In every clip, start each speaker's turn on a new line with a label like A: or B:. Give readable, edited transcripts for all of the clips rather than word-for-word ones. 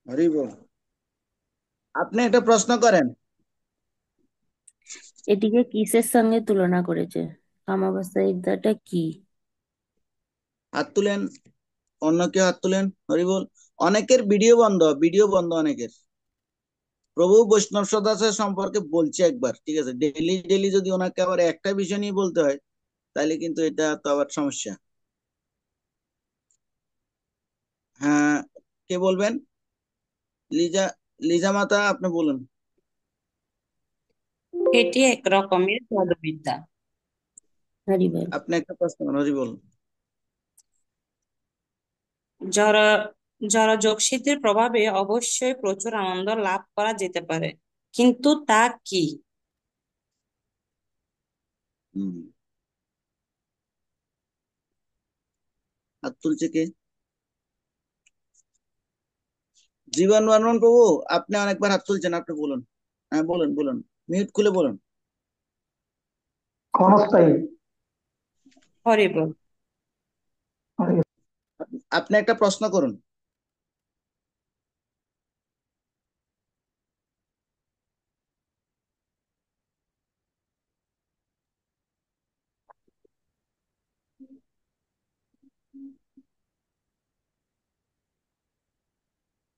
A: হরি বল। আপনি একটা প্রশ্ন করেন।
B: এটিকে কিসের সঙ্গে তুলনা করেছে? কামাবাসা ইদ্যাটা কি?
A: হাত তুলেন। অন্য কেউ হাত তুলেন, হরি বল। অনেকের ভিডিও বন্ধ, ভিডিও বন্ধ অনেকের। প্রভু বৈষ্ণব সদাচার সম্পর্কে বলছে একবার, ঠিক আছে? ডেলি ডেলি যদি ওনাকে আবার একটা বিষয় নিয়ে বলতে হয়, তাহলে কিন্তু এটা তো আবার সমস্যা। হ্যাঁ, কে বলবেন? লিজা, লিজা মাতা, আপনি বলুন।
C: এটি এক রকমের পদবিদ্যা।
B: হরিবল।
A: আপনি একটা প্রশ্ন করেন, হরি বল।
C: জড় জড়যোগ সিদ্ধির প্রভাবে অবশ্যই প্রচুর আনন্দ লাভ করা যেতে পারে, কিন্তু তা কি?
A: হুম, হাত তুলছে কে? জীবন বর্মন প্রভু, আপনি অনেকবার হাত তুলছেন, আপনি বলুন। হ্যাঁ, বলুন বলুন, মিউট খুলে বলুন।
D: ক্ষণস্থায়ী।
C: হরিবল।
A: আপনি একটা প্রশ্ন করুন।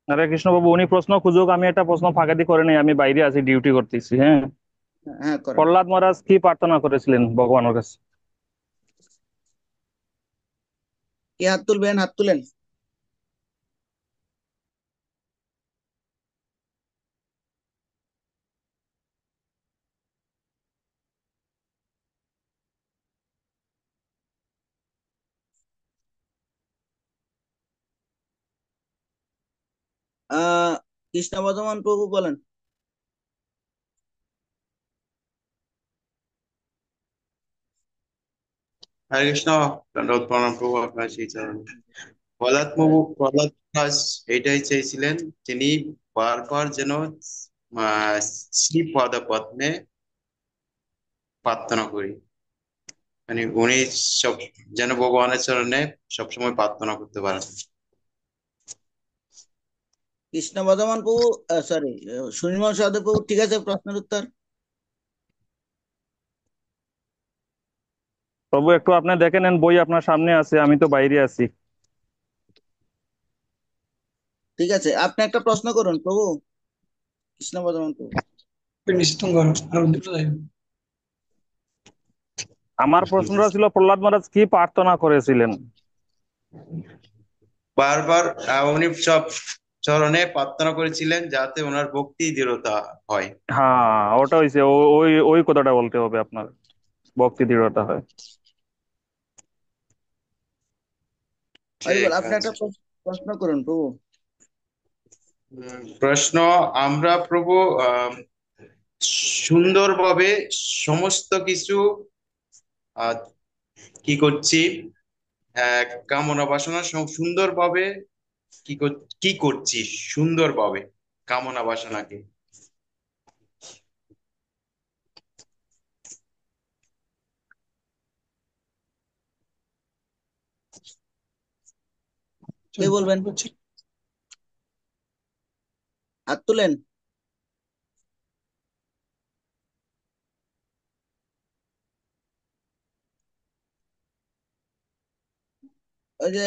E: হরে কৃষ্ণ বাবু, উনি প্রশ্ন খুঁজুক, আমি একটা প্রশ্ন ফাঁকা দিয়ে করে নেই, আমি বাইরে আছি, ডিউটি করতেছি। হ্যাঁ,
A: হ্যাঁ হ্যাঁ, করেন।
E: প্রহ্লাদ মহারাজ কি প্রার্থনা করেছিলেন ভগবানের কাছে?
A: কে হাত তুলবেন? হাত তুলেন। আহ কৃষ্ণ বর্ধমান প্রভু বলেন।
F: হরে কৃষ্ণ। দণ্ডবোধ প্রণাম প্রভু, আপনার সেই চরণে। প্রহ্লাদ দাস এটাই চেয়েছিলেন, তিনি বারবার যেন শ্রী পদ পদ্মে প্রার্থনা করি, মানে উনি সব যেন ভগবানের চরণে সবসময় প্রার্থনা করতে পারেন।
A: কৃষ্ণ বর্ধমান প্রভু, সরি, সুনির্মল সহদেব প্রভু, ঠিক আছে, প্রশ্নের উত্তর।
E: প্রভু একটু আপনি দেখে নেন, বই আপনার সামনে আছে, আমি তো বাইরে আছি।
A: ঠিক আছে, আপনি একটা প্রশ্ন করুন প্রভু, কৃষ্ণ বর্ধমান প্রভু।
D: নিশ্চিত করো আর দুটো যাই।
E: আমার প্রশ্নটা ছিল প্রহ্লাদ মহারাজ কি প্রার্থনা করেছিলেন?
F: বারবার উনি সব চরণে প্রার্থনা করেছিলেন যাতে ওনার ভক্তি দৃঢ়তা হয়।
E: হ্যাঁ, ওটা হয়েছে, ওই ওই কথাটা বলতে হবে আপনার, ভক্তি দৃঢ়তা হয়।
A: হরি
F: ঠিক
A: বল, আপনি
F: আছে।
A: একটা প্রশ্ন করুন প্রভু।
F: প্রশ্ন, আমরা প্রভু সুন্দরভাবে সমস্ত কিছু আহ, কি করছি, কামনা বাসনা সুন্দরভাবে কি করছি সুন্দরভাবে কামনা বাসনাকে।
A: কে বলবেন?
D: করছি।
A: হাত তুলেন। ওই যে,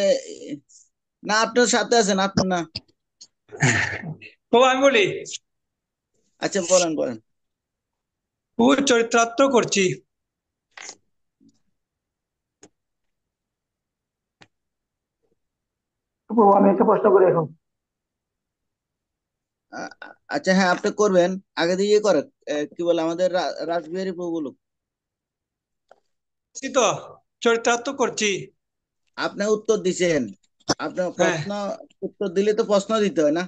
A: না, আপনার সাথে আছেন, আপনার না।
D: বাবা আমি বলি,
A: আচ্ছা, বলেন বলেন।
D: ও চরিত্রার্থ করছি। প্রভু আমি একটা প্রশ্ন করি এখন।
A: আচ্ছা, হ্যাঁ, আপনি করবেন। আগে দিয়ে করেন। কি বলে আমাদের রাসবিহারী প্রভু বলুক।
D: করছি তো, চরিত্রার্থ করছি।
A: আপনি উত্তর দিছেন। আপনার
D: হ্যাঁ।
A: প্রশ্ন, উত্তর দিলে তো প্রশ্ন দিতে হয় না?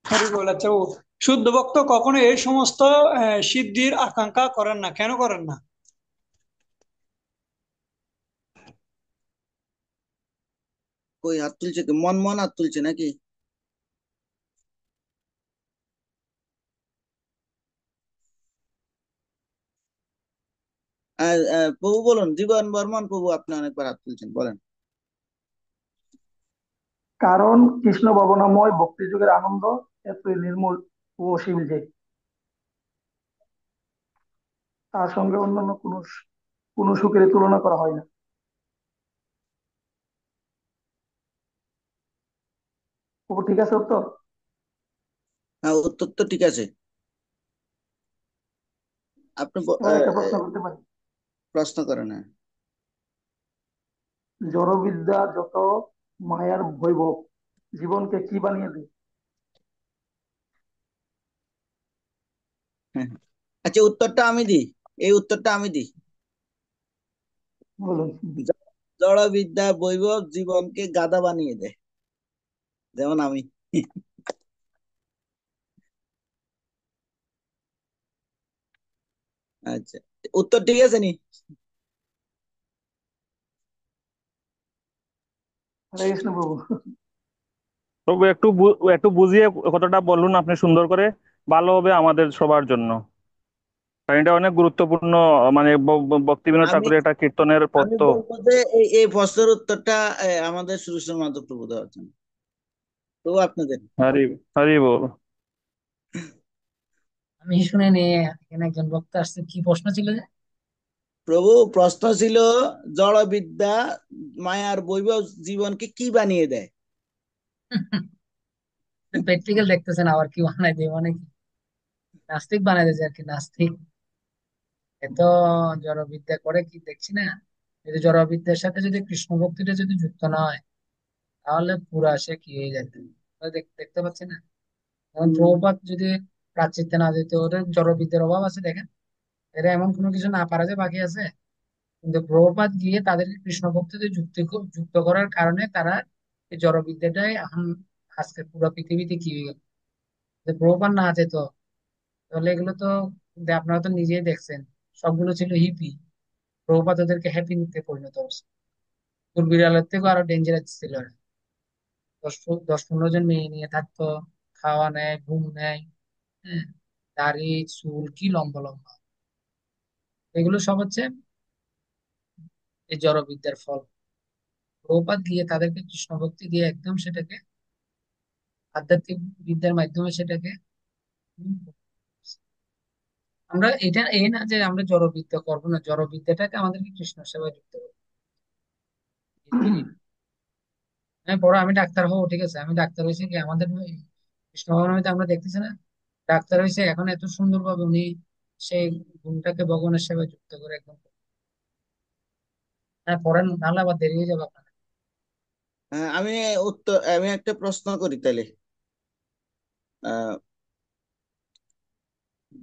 D: হরি বল। আচ্ছা ও শুদ্ধ ভক্ত কখনো এই সমস্ত সিদ্ধির আকাঙ্ক্ষা করেন না, কেন করেন না?
A: কই হাত তুলছে? কি মন মন হাত তুলছে নাকি? প্রভু বলুন, জীবন বর্মন প্রভু, আপনি অনেকবার হাত তুলছেন, বলেন।
G: কারণ কৃষ্ণ ভাবনাময় ভক্তি যুগের আনন্দ এতই নির্মল ও অসীম যে তার সঙ্গে অন্যান্য কোনো সুখের তুলনা করা হয় না। ও ঠিক আছে উত্তর?
A: হ্যাঁ, উত্তর তো ঠিক আছে। আপনি
G: এবার একটা প্রশ্ন করতে পারি।
A: প্রশ্ন করেন। হ্যাঁ।
G: জড়বিদ্যা যত মায়ার বৈভব জীবনকে কি বানিয়ে দেয়?
A: হ্যাঁ। আচ্ছা, উত্তরটা আমি দিই। এই উত্তরটা আমি দিই।
G: বলুন।
A: জড়বিদ্যা বৈভব জীবনকে গাধা বানিয়ে দেয়, যেমন আমি। আচ্ছা, উত্তর ঠিক আছে নি?
G: হরে কৃষ্ণ প্রভু।
E: প্রভু একটু বুঝিয়ে কথাটা বলুন আপনি সুন্দর করে, ভালো হবে আমাদের সবার জন্য, কারণ এটা অনেক গুরুত্বপূর্ণ। মানে ভক্তিবিনোদ
A: আমি
E: ঠাকুরের একটা কীর্তনের পদ
A: আমি
E: তো।
A: বলবো যে এই প্রশ্নের উত্তরটা আমাদের সুরেশ্বর মাধব প্রভু দেওয়ার জন্য। প্রভু আপনাদের।
E: হরি হরি বল।
H: আমি শুনিনি, এখানে একজন বক্তা আসছে, কি প্রশ্ন ছিল যে?
A: প্রভু, প্রশ্ন ছিল জড়বিদ্যা মায়ার বৈভব জীবনকে কি বানিয়ে দেয়?
H: প্র্যাকটিক্যাল দেখতেছেন, আবার কি বানাই দিয়ে মানে কি নাস্তিক বানাই দিয়েছে আর কি, নাস্তিক। এত জড়বিদ্যা করে কি দেখছি না? যদি জড়বিদ্যার সাথে যদি কৃষ্ণ ভক্তিটা যদি যুক্ত না হয়, তাহলে পুরা সে কি হয়ে যেত দেখতে পাচ্ছি না। এখন প্রভুপাদ যদি প্রাচ্যে না যেত, ওদের জড়বিদ্যার অভাব আছে দেখেন, এরা এমন কোনো কিছু না পারা যে বাকি আছে। কিন্তু প্রভুপাদ গিয়ে তাদেরকে কৃষ্ণ ভক্তিতে যুক্ত করার কারণে তারা এই জড়বিদ্যাটাই এখন আজকে পুরো পৃথিবীতে কি হয়ে গেল। যে প্রভুপাদ না যেত, তাহলে এগুলো তো আপনারা তো নিজেই দেখছেন, সবগুলো ছিল হিপি। প্রভুপাদ ওদেরকে হ্যাপিতে পরিণত করছে। বিড়ালের থেকেও আরো ডেঞ্জারাস ছিল ওরা। 10-15 জন মেয়ে নিয়ে থাকতো, খাওয়া নেয়, ঘুম নেয়, হ্যাঁ, দাড়ি চুল কি লম্বা লম্বা। এগুলো সব হচ্ছে এই জড়বিদ্যার ফল। প্রভুপাদ গিয়ে তাদেরকে কৃষ্ণ ভক্তি দিয়ে একদম সেটাকে আধ্যাত্মিক বিদ্যার মাধ্যমে সেটাকে উম, আমরা এটা এই না যে আমরা জড়বিদ্যা করবো না, জড়বিদ্যাটাকে আমাদেরকে কৃষ্ণ সেবায় যুক্ত করবো। আমি বড়, আমি ডাক্তার হবো, ঠিক আছে, আমি ডাক্তার হয়েছে কি আমাদের ওই কৃষ্ণ ভবনের আমরা দেখতেছি না, ডাক্তার হয়েছে এখন এত সুন্দর ভাবে উনি সেই গুণটাকে ভগবানের সেবায় যুক্ত করে একদম। হ্যাঁ পড়েন, নাহলে আবার দেরি হয়ে যাবে আপনার।
A: হ্যাঁ, আমি একটা প্রশ্ন করি তাহলে। আহ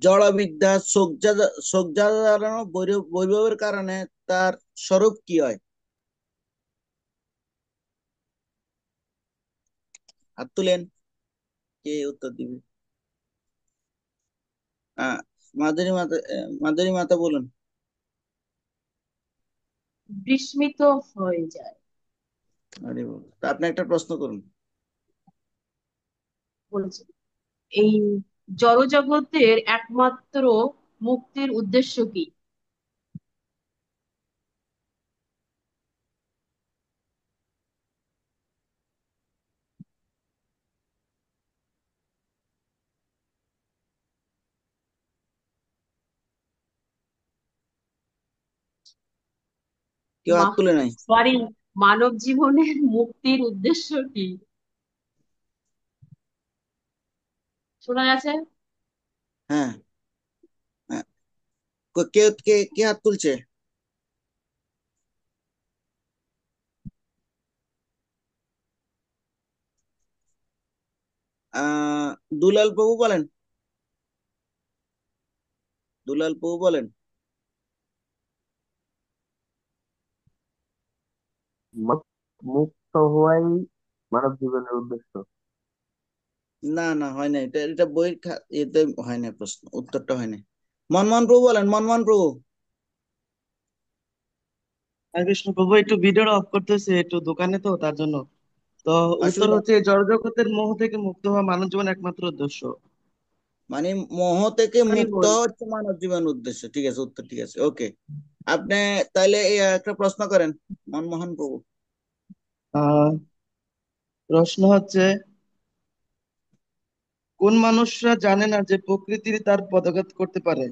A: জড়বিদ্যা শোক জ্বালানো বৈভবের কারণে তার স্বরূপ কি হয়? হাত তুলেন, কে উত্তর দিবে? আহ মাধুরী মাতা বলুন।
I: বিস্মিত হয়ে যায়।
A: আরে বাবা, তা আপনি একটা প্রশ্ন করুন।
I: বলছে এই জড়জগতের একমাত্র মুক্তির উদ্দেশ্য কি?
A: কেউ হাত তুলে নাই।
I: সরি, মানব জীবনের মুক্তির উদ্দেশ্য কি? শোনা গেছে?
A: হ্যাঁ। হ্যাঁ, কে কে কে হাত তুলছে? আহ দুলাল প্রভু বলেন। দুলাল প্রভু বলেন।
J: মুক্ত হওয়াই মানব জীবনের উদ্দেশ্য।
A: না না, হয় না, এটা এটা বইয়ের এতে হয় না, প্রশ্ন উত্তরটা হয় না। মনমোহন প্রভু বলেন, মনমোহন প্রভু।
K: হরে কৃষ্ণ প্রভু, একটু ভিডিওটা অফ করতেছে, একটু দোকানে তো তার জন্য। তো উত্তর
A: অসুবিধা
K: হচ্ছে জড়জগতের মোহ থেকে মুক্ত হওয়া মানব জীবন একমাত্র উদ্দেশ্য।
A: মানে মোহ থেকে
I: হরি
A: মুক্ত
I: বল।
A: হচ্ছে মানব জীবন উদ্দেশ্য। ঠিক আছে, উত্তর ঠিক আছে, ওকে। আপনি তাইলে এই একটা প্রশ্ন করেন, মনমোহন প্রভু।
K: আহ প্রশ্ন হচ্ছে, কোন মানুষরা জানে না যে প্রকৃতি তার পদাঘাত করতে পারে?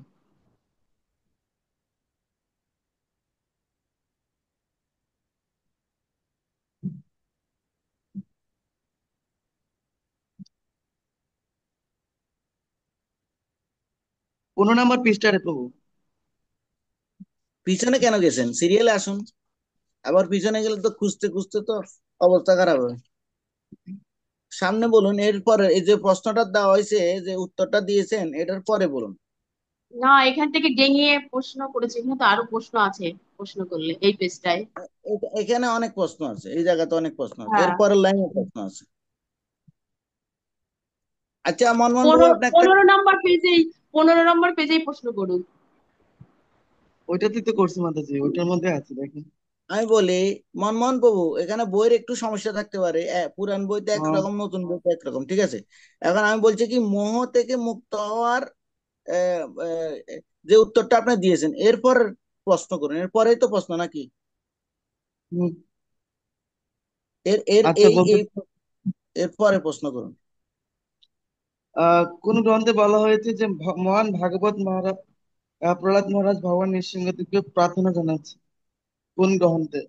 K: পনেরো নম্বর পৃষ্ঠারে প্রভু।
A: পিছনে কেন গেছেন? সিরিয়ালে আসুন। আবার পিছনে গেলে তো খুঁজতে খুঁজতে তো অবস্থা খারাপ হবে। সামনে বলুন, এরপরে এই যে প্রশ্নটা দেওয়া হয়েছে, যে উত্তরটা দিয়েছেন, এটার পরে বলুন।
I: না, এখান থেকে ডেঙিয়ে প্রশ্ন করেছে, এখানে তো আরো প্রশ্ন আছে। প্রশ্ন করলে এই পেজটায়।
A: এখানে অনেক প্রশ্ন আছে, এই জায়গাতে অনেক প্রশ্ন আছে,
I: হ্যাঁ,
A: এরপরের লাইনে প্রশ্ন আছে। আচ্ছা মনমোহন বাবু,
I: পনেরো
A: আপনি একটা,
I: 15 নম্বর পেজেই প্রশ্ন করুন।
K: ওইটাতেই তো করছি মাতাজি, ওইটার মধ্যে আছে দেখেন।
A: আমি বলি মনমোহন বাবু, এখানে বইয়ের একটু সমস্যা থাকতে পারে, পুরান বইতে
K: আহ,
A: একরকম, নতুন বইতে একরকম, ঠিক আছে? এখন আমি বলছি কি, মোহ থেকে মুক্ত হওয়ার আহ, আহ, যে উত্তরটা আপনি দিয়েছেন, এরপর প্রশ্ন করুন, এরপরেই তো প্রশ্ন নাকি?
K: হুম,
A: এর এর
K: আচ্ছা
A: এই
K: বলতে,
A: এই এরপরে প্রশ্ন করুন।
K: কোন গ্রন্থে বলা হয়েছে যে মহান ভাগবত মহারাজ প্রহ্লাদ মহারাজ ভগবান নৃসিংহদেবকে প্রার্থনা জানাচ্ছে? কোন গ্রন্থে?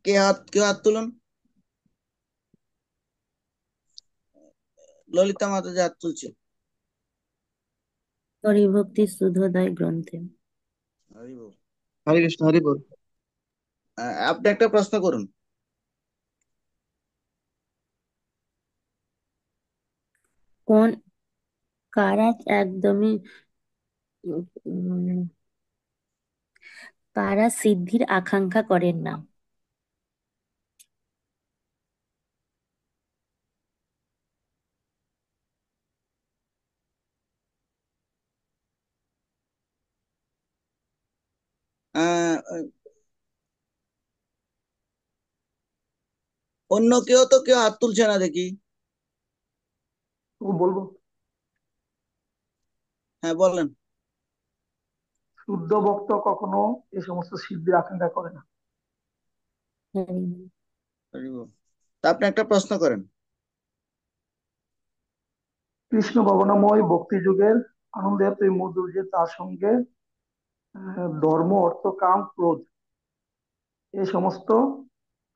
A: কেউ হাত তুলুন। ললিতা মাতা যে হাত তুলছে।
B: হরিভক্তি শুদ্ধোদয় গ্রন্থে।
A: হরি বল।
K: হরে কৃষ্ণ, হরি বল।
A: আপনি একটা প্রশ্ন করুন।
B: কোন কারা একদমই উম, কারা সিদ্ধির আকাঙ্ক্ষা করেন না?
A: আহ, অন্য কেউ হাত তুলছে না দেখি।
G: বলবো,
A: হ্যাঁ বলেন।
G: শুদ্ধ ভক্ত কখনো এই সমস্ত সিদ্ধির আকাঙ্ক্ষা করে না।
B: হরি
A: হরি বল। তা আপনি একটা প্রশ্ন করেন।
G: কৃষ্ণ ভাবনাময় ভক্তি যুগের আনন্দ এতই মধুর যে তার সঙ্গে ধর্ম, অর্থ, কাম, ক্রোধ এই সমস্ত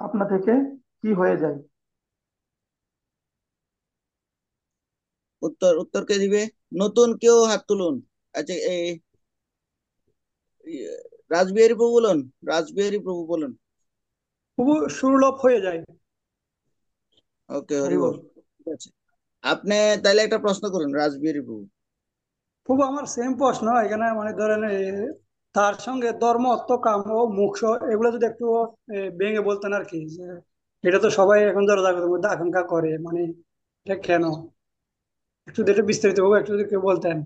G: আপনা থেকে কি হয়ে যায়?
A: উত্তর কে দিবে? নতুন কেউ হাত তুলুন। আচ্ছা, এই রাসবিহারী প্রভু বলুন। রাসবিহারী প্রভু বলুন।
D: প্রভু সুলভ হয়ে যায়।
A: ওকে, হরি
G: হরি
A: বল।
G: বল।
A: ঠিক আছে, আপনি তাহলে একটা প্রশ্ন করুন, রাসবিহারী প্রভু।
D: প্রভু আমার সেম প্রশ্ন এখানে, মানে ধরেন তার সঙ্গে ধর্ম অর্থ কাম ও মোক্ষ, এগুলো যদি একটু ভেঙে বলতেন আর কি, যে এটা তো সবাই এখন জড়জাগতের মধ্যে আকাঙ্ক্ষা করে, মানে এটা কেন, একটু এটা বিস্তারিত ভাবে একটু যদি কেউ বলতেন।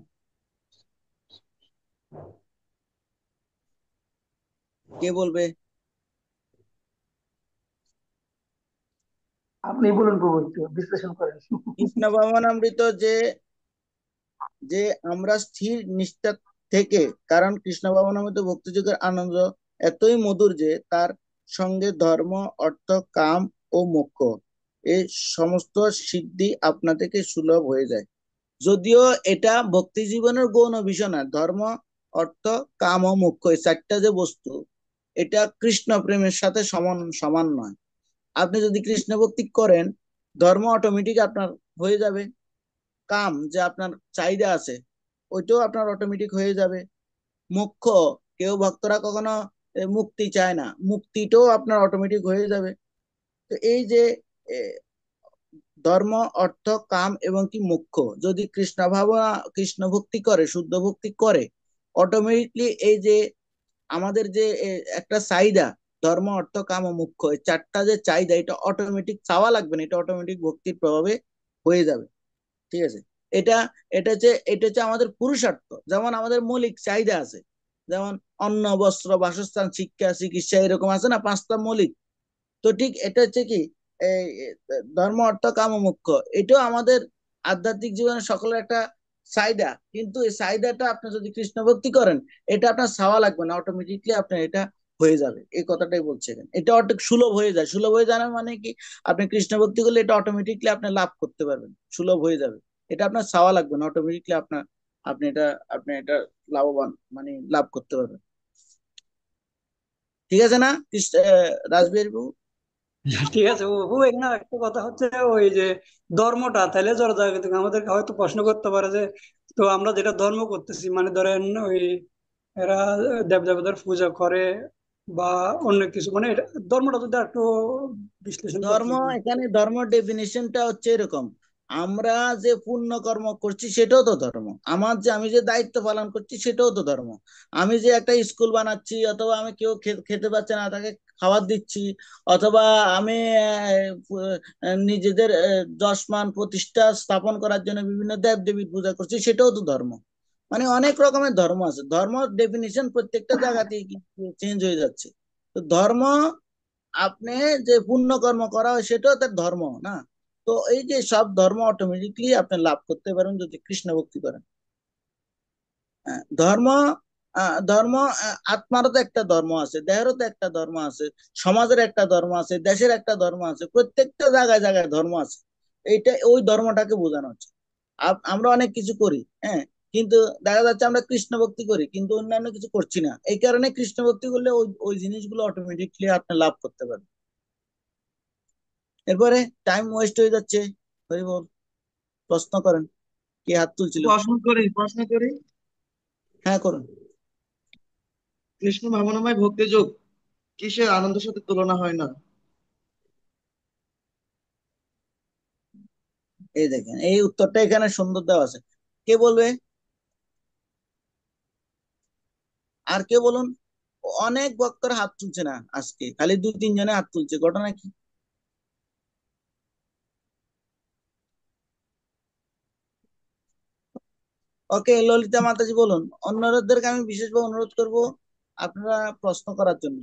A: কে বলবে?
G: আপনি বলুন প্রভু, একটু বিশ্লেষণ করেন।
A: কৃষ্ণ ভবনামৃত যে যে আমরা স্থির নিষ্ঠা থেকে, কারণ কৃষ্ণ ভবনামৃত ভক্তি যুগের আনন্দ এতই মধুর যে তার সঙ্গে ধর্ম, অর্থ, কাম ও মোক্ষ এই সমস্ত সিদ্ধি আপনা থেকে সুলভ হয়ে যায়। যদিও এটা ভক্তি জীবনের গৌণ বিষয় না, ধর্ম, অর্থ, কাম ও মোক্ষ এই চারটা যে বস্তু, এটা কৃষ্ণ প্রেমের সাথে সমান সমান নয়। আপনি যদি কৃষ্ণ ভক্তি করেন, ধর্ম অটোমেটিক আপনার হয়ে যাবে, কাম যে আপনার চাহিদা আছে ওইটাও আপনার অটোমেটিক হয়ে যাবে, মোক্ষ, কেউ ভক্তরা কখনো মুক্তি চায় না, মুক্তিটাও আপনার অটোমেটিক হয়ে যাবে। তো এই যে এ, ধর্ম, অর্থ, কাম এবং কি মোক্ষ যদি কৃষ্ণ ভাবনা, কৃষ্ণ ভক্তি করে, শুদ্ধ ভক্তি করে, অটোমেটিকলি এই যে আমাদের যে একটা চাহিদা, ধর্ম, অর্থ, কাম ও মোক্ষ, এই চারটা যে চাহিদা, এটা অটোমেটিক চাওয়া লাগবে না, এটা অটোমেটিক ভক্তির প্রভাবে হয়ে যাবে। ঠিক আছে? এটা এটা হচ্ছে আমাদের পুরুষার্থ। যেমন আমাদের মৌলিক চাহিদা আছে, যেমন অন্ন, বস্ত্র, বাসস্থান, শিক্ষা, চিকিৎসা, এরকম আছে না পাঁচটা মৌলিক। তো ঠিক এটা হচ্ছে কি, এই ধর্ম, অর্থ, কাম ও মোক্ষ, এটাও আমাদের আধ্যাত্মিক জীবনের সকলের একটা চাহিদা। কিন্তু এই চাহিদাটা আপনি যদি কৃষ্ণ ভক্তি করেন, এটা আপনার চাওয়া লাগবে না, অটোমেটিকলি আপনার এটা হয়ে যাবে, এই কথাটাই বলছে এখানে। এটা অনেক সুলভ হয়ে যায়। সুলভ হয়ে যাবে মানে কি, আপনি কৃষ্ণ ভক্তি করলে এটা অটোমেটিকলি আপনি লাভ করতে পারবেন, সুলভ হয়ে যাবে। এটা আপনার চাওয়া লাগবে না, অটোমেটিকলি আপনার, আপনি এটা লাভবান মানে লাভ করতে পারবেন। ঠিক আছে না রাজবীর বাবু?
D: ঠিক আছে ও এখানে একটা কথা হচ্ছে, ওই যে ধর্মটা তাহলে জড়জাগতিক থেকে আমাদেরকে হয়তো প্রশ্ন করতে পারে যে, তো আমরা যেটা ধর্ম করতেছি মানে ধরেন ওই এরা দেবদেবতার পূজা করে বা অন্য কিছু, মানে ধর্মটা যদি একটু বিশ্লেষণ করতে।
A: ধর্ম, এখানে ধর্ম ডেফিনেশনটা হচ্ছে এরকম, আমরা যে পুণ্য কর্ম করছি সেটাও তো ধর্ম, আমি যে দায়িত্ব পালন করছি সেটাও তো ধর্ম। আমি যে একটা স্কুল বানাচ্ছি, অথবা আমি কেউ খেতে পাচ্ছে না তাকে খাবার দিচ্ছি, অথবা আমি নিজেদের যশমান প্রতিষ্ঠা স্থাপন করার জন্য বিভিন্ন দেব দেবীর পূজা করছি, সেটাও তো ধর্ম। মানে অনেক রকমের ধর্ম আছে, ধর্ম ডেফিনিশন প্রত্যেকটা জায়গাতেই চেঞ্জ হয়ে যাচ্ছে। তো ধর্ম, আপনি যে পুণ্য কর্ম করা হয় সেটাও তার ধর্ম না? তো এই যে সব ধর্ম অটোমেটিকলি আপনি লাভ করতে পারেন যদি কৃষ্ণ ভক্তি করেন। ধর্ম, ধর্ম, আত্মারও তো একটা ধর্ম আছে, দেহেরও তো একটা ধর্ম আছে, সমাজের একটা ধর্ম আছে, দেশের একটা ধর্ম আছে, প্রত্যেকটা জায়গায় জায়গায় ধর্ম আছে। এইটা ওই ধর্মটাকে বোঝানো হচ্ছে। আমরা অনেক কিছু করি, হ্যাঁ, কিন্তু দেখা যাচ্ছে আমরা কৃষ্ণ ভক্তি করি কিন্তু অন্যান্য কিছু করছি না, এই কারণে কৃষ্ণ ভক্তি করলে ওই ওই জিনিসগুলো অটোমেটিকলি আপনি লাভ করতে পারেন। এরপরে টাইম ওয়েস্ট হয়ে যাচ্ছে। হরি বল, প্রশ্ন করেন, কে হাত তুলছিল?
K: প্রশ্ন করি।
A: হ্যাঁ করুন।
K: কৃষ্ণ ভাবনাময় ভক্তি যোগ কিসের আনন্দের সাথে তুলনা হয় না?
A: এই দেখেন, এই উত্তরটা এখানে সুন্দর দেওয়া আছে। কে বলবে? আর কে বলুন। অনেক ভক্তরা হাত তুলছে না, আজকে খালি 2-3 জনে হাত তুলছে, ঘটনা কি? ওকে, ললিতা মাতাজি বলুন। অন্যদেরকে আমি বিশেষভাবে অনুরোধ করব আপনারা প্রশ্ন করার জন্য।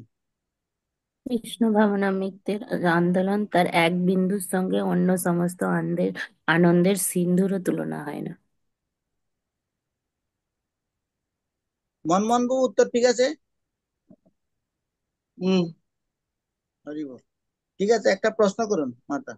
B: কৃষ্ণ ভাবনামৃতের আন্দোলন তার এক বিন্দুর সঙ্গে অন্য সমস্ত আনন্দের সিন্ধুরও তুলনা হয় না।
A: মনমোহন বাবু উত্তর ঠিক আছে?
K: হুম।
A: হরি বল। ঠিক আছে, একটা প্রশ্ন করুন মাতা।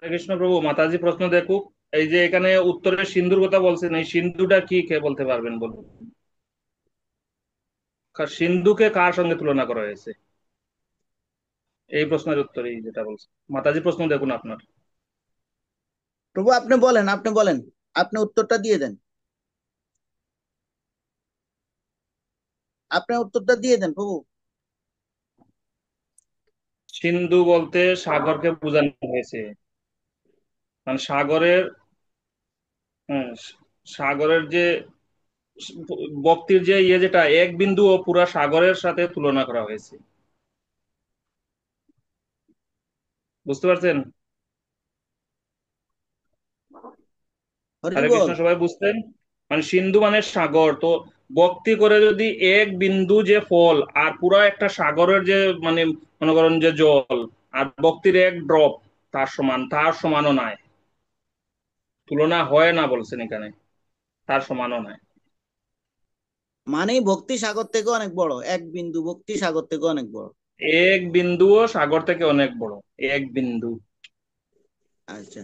E: হরে কৃষ্ণ প্রভু, মাতাজি প্রশ্ন দেখুক। এই যে এখানে উত্তরের সিন্ধুর কথা বলছেন, এই সিন্ধুটা কি কে বলতে পারবেন বলুন? সিন্ধুকে কার সঙ্গে তুলনা করা হয়েছে? এই প্রশ্নের উত্তরেই যেটা বলছে মাতাজি প্রশ্ন দেখুন আপনার।
A: প্রভু আপনি বলেন, আপনি বলেন, আপনি উত্তরটা দিয়ে দেন, আপনি উত্তরটা দিয়ে দেন প্রভু।
E: সিন্ধু বলতে সাগরকে বোঝানো হয়েছে, মানে সাগরের, হ্যাঁ, সাগরের যে ভক্তির যে যেটা এক বিন্দু ও পুরা সাগরের সাথে তুলনা করা হয়েছে। বুঝতে পারছেন?
A: হরি
E: হরে
A: বল।
E: কৃষ্ণ, সবাই বুঝতেন? মানে সিন্ধু মানে সাগর, তো ভক্তি করে যদি এক বিন্দু যে ফল আর পুরা একটা সাগরের যে মানে মনে করেন যে জল, আর ভক্তির এক ড্রপ তার সমান, তার সমানও নয়, তুলনা হয় না বলছেন এখানে, তার সমানও নয়।
A: মানে ভক্তি সাগর থেকে অনেক বড়, এক বিন্দু ভক্তি সাগর থেকে অনেক বড়।
E: এক বিন্দুও সাগর থেকে অনেক বড়, এক বিন্দু।
A: আচ্ছা,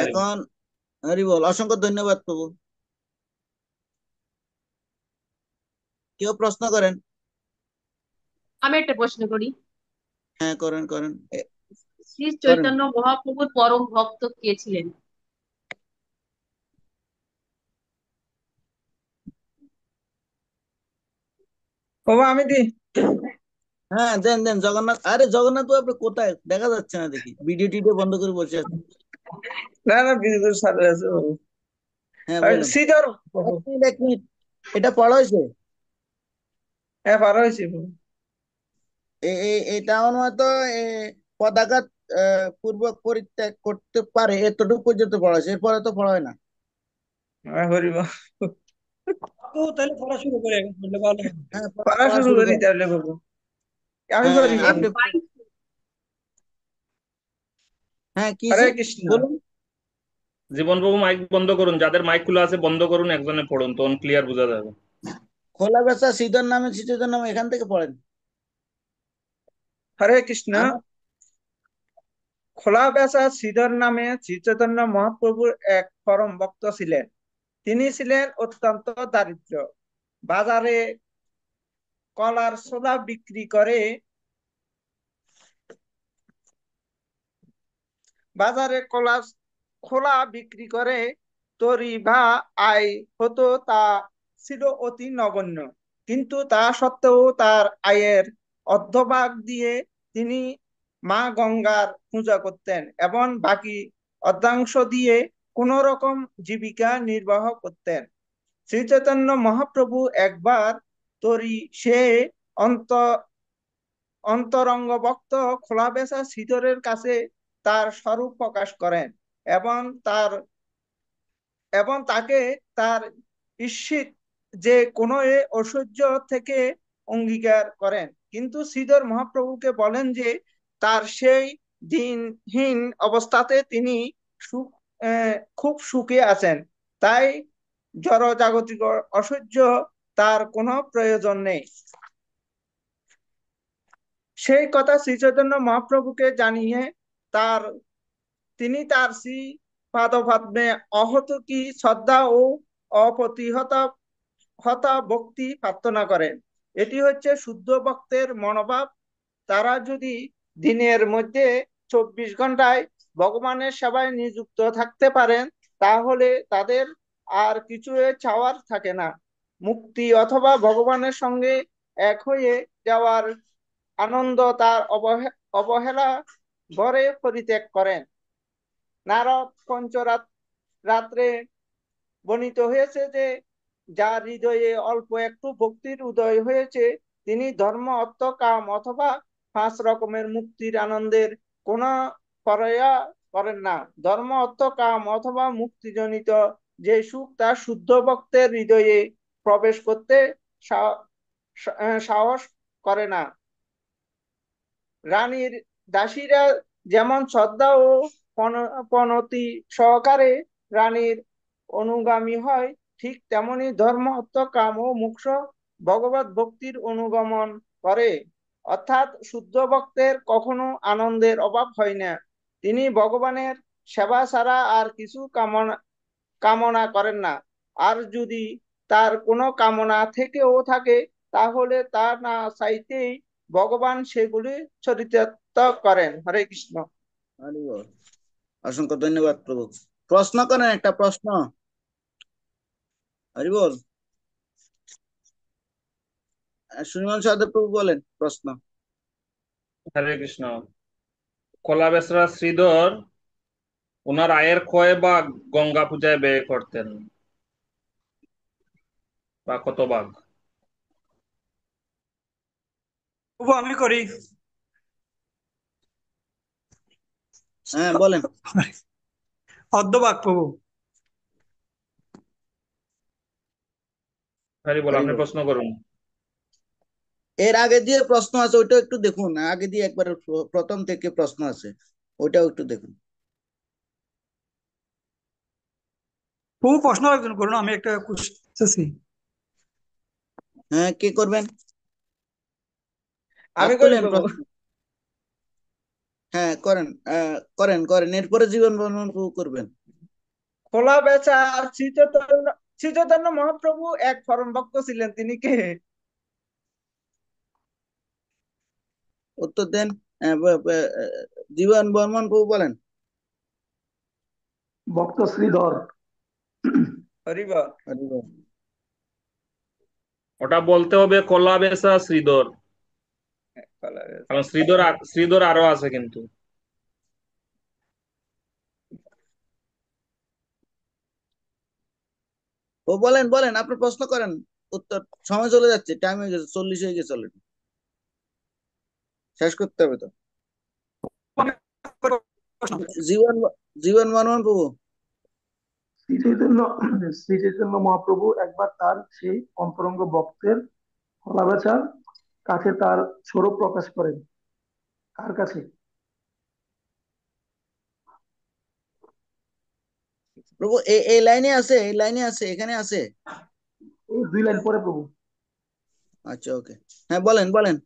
A: এখন হরি বল, অসংখ্য ধন্যবাদ প্রভু। কেউ প্রশ্ন করেন?
I: আমি একটা প্রশ্ন করি।
A: হ্যাঁ করেন করেন
I: শ্রী
A: করেন।
I: চৈতন্য মহাপ্রভুর পরম ভক্ত কে ছিলেন?
K: বাবা আমি দি।
A: হ্যাঁ দেন দেন, জগন্নাথ। আরে জগন্নাথ বাবু আপনি কোথায়, দেখা যাচ্ছে না দেখি, ভিডিও টিডিও বন্ধ করে বসে আছেন।
K: না না বিদ্যুৎ সাথে আছে বাবু।
A: হ্যাঁ
K: আর
A: বলেন।
K: সিজার
A: এক
K: বাবু।
A: মিনিট, এক মিনিট, এটা পড়া হয়েছে?
K: হ্যাঁ পারা হয়েছে বাবু।
A: এটা হয়তো এ, পতাকা পূর্বক পরিত্যাগ করতে পারে, এতটুকু পর্যন্ত পড়া হয়েছে, এরপরে তো পড়া হয় না।
K: হ্যাঁ হরিবা।
D: তো তাহলে পড়া শুরু করে এখন করলে ভালো হবে।
A: হ্যাঁ পড়া
K: পারা
A: পড়া
K: শুরু
A: শুরু
K: করি
A: করেন।
K: তাহলে বাবু। আমি
A: হ্যাঁ
K: পারি
A: হ্যাঁ,
K: বাবু।
A: আপনি, হ্যাঁ কি
K: হরে
A: যে
K: কৃষ্ণ।
A: বলুন।
E: জীবন বাবু মাইক বন্ধ করুন, যাদের মাইক খোলা আছে বন্ধ করুন, একজনে পড়ুন, তখন ক্লিয়ার বোঝা যাবে।
A: খোলা বেচা শ্রীধর নামে শ্রীচৈতন্য এখান থেকে পড়েন।
L: হরে কৃষ্ণ।
A: আমার
L: খোলা বেচা শ্রীধর নামে শ্রীচৈতন্য মহাপ্রভুর এক পরম ভক্ত ছিলেন। তিনি ছিলেন অত্যন্ত দারিদ্র। বাজারে কলার ছোলা বিক্রি করে বাজারে খোলা বিক্রি করে তরি বা আয় হতো, তা ছিল অতি নগণ্য। কিন্তু তা সত্ত্বেও তার আয়ের অর্ধভাগ দিয়ে তিনি মা গঙ্গার পূজা করতেন এবং বাকি অর্ধাংশ দিয়ে কোন রকম জীবিকা নির্বাহ করতেন। শ্রী চৈতন্য মহাপ্রভু একবার তরি সে অন্ত অন্তরঙ্গ ভক্ত খোলাবেচা শ্রীধরের কাছে তার স্বরূপ প্রকাশ করেন এবং তার এবং তাকে তার ঈপ্সিত যে কোনো ঐশ্বর্য থেকে অঙ্গীকার করেন। কিন্তু শ্রীধর মহাপ্রভুকে বলেন যে তার সেই দিনহীন অবস্থাতে তিনি সুখ খুব সুখে আছেন, তাই জড় জাগতিক ঐশ্বর্য তার কোনো প্রয়োজন নেই। সেই কথা শ্রী চৈতন্য মহাপ্রভুকে জানিয়ে তিনি তার শ্রী পাদপদ্মে অহতকি শ্রদ্ধা ও অপ্রতিহত ভক্তি প্রার্থনা করেন। এটি হচ্ছে শুদ্ধ ভক্তের মনোভাব। তারা যদি দিনের মধ্যে 24 ঘন্টায় ভগবানের সেবায় নিযুক্ত থাকতে পারেন, তাহলে তাদের আর কিছু চাওয়ার থাকে না। মুক্তি অথবা ভগবানের সঙ্গে এক হয়ে যাওয়ার আনন্দ তার অবহেলা ঘরে পরিত্যাগ করেন। নারদ রাত্রে বর্ণিত হয়েছে যে যার হৃদয়ে অল্প একটু ভক্তির উদয় হয়েছে, তিনি ধর্ম, অর্থ, কাম অথবা 5 রকমের মুক্তির আনন্দের কোন পরোয়া করেন না। ধর্ম, অর্থ, কাম অথবা মুক্তিজনিত যে সুখ তা শুদ্ধ ভক্তের হৃদয়ে প্রবেশ করতে সাহস করে না। রানীর দাসীরা যেমন শ্রদ্ধা ও প্রণতি সহকারে রানীর অনুগামী হয়, ঠিক তেমনি ধর্ম, অর্থ, কাম ও মোক্ষ ভগবত ভক্তির অনুগমন করে। অর্থাৎ শুদ্ধ ভক্তের কখনো আনন্দের অভাব হয় না। তিনি ভগবানের সেবা ছাড়া আর কিছু কামনা করেন না। আর যদি তার কোনো কামনা থেকেও থাকে, তাহলে তা না চাইতেই ভগবান সেগুলি চরিতার্থ করেন। হরে কৃষ্ণ।
A: হরি বল। অসংখ্য ধন্যবাদ প্রভু। প্রশ্ন করেন, একটা প্রশ্ন। হরি বল। সুনিমান সহদেব প্রভু বলেন প্রশ্ন।
E: হরে কৃষ্ণ। কলা বেচরা শ্রীধর ওনার আয়ের কয় ভাগ গঙ্গা পূজায় ব্যয় করতেন, বা কত ভাগ?
L: প্রভু আমি করি।
A: হ্যাঁ বলেন।
L: অর্ধভাগ প্রভু।
E: হরি বল, আপনি প্রশ্ন করুন।
A: এর আগে দিয়ে প্রশ্ন আছে, ওইটাও একটু দেখুন। আগে দিয়ে একবার প্রথম থেকে প্রশ্ন আছে, ওইটাও একটু দেখুন।
L: প্রভু প্রশ্ন একজন করুন, আমি একটা খুঁজতেছি।
A: হ্যাঁ, কে করবেন?
L: আমি
A: হাত
L: করি
A: তুলেন
L: প্রভু।
A: প্রশ্ন। হ্যাঁ করেন, করেন করেন, এরপরে জীবন বর্ণন প্রভু করবেন।
L: খোলা বেচা শ্রী চৈতন্য মহাপ্রভু এক পরম ভক্ত ছিলেন, তিনি কে?
A: উত্তর দেন। জীবন বর্মন প্রভু বলেন।
G: ভক্ত শ্রীধর।
L: হরিবল।
A: হরি বল।
E: ওটা বলতে হবে কলা বেচা শ্রীধর, কারণ শ্রীধর আরো আছে কিন্তু।
A: ও বলেন বলেন, আপনি প্রশ্ন করেন। উত্তর, সময় চলে যাচ্ছে, টাইম হয়ে গেছে, 40 হয়ে গেছে অলরেডি, শেষ করতে হবে তো। জীবন জীবন বর্মন প্রভু।
G: শ্রী চৈতন্য শ্রী চৈতন্য মহাপ্রভু একবার তার সেই অন্তরঙ্গ ভক্তের খোলাবেচার কাছে তার স্বরূপ প্রকাশ করেন। কার কাছে?
A: প্রভু এই লাইনে আছে, এই লাইনে আছে, এখানে আছে।
G: এই 2 লাইন পরে প্রভু।
A: আচ্ছা, ওকে, হ্যাঁ বলেন বলেন।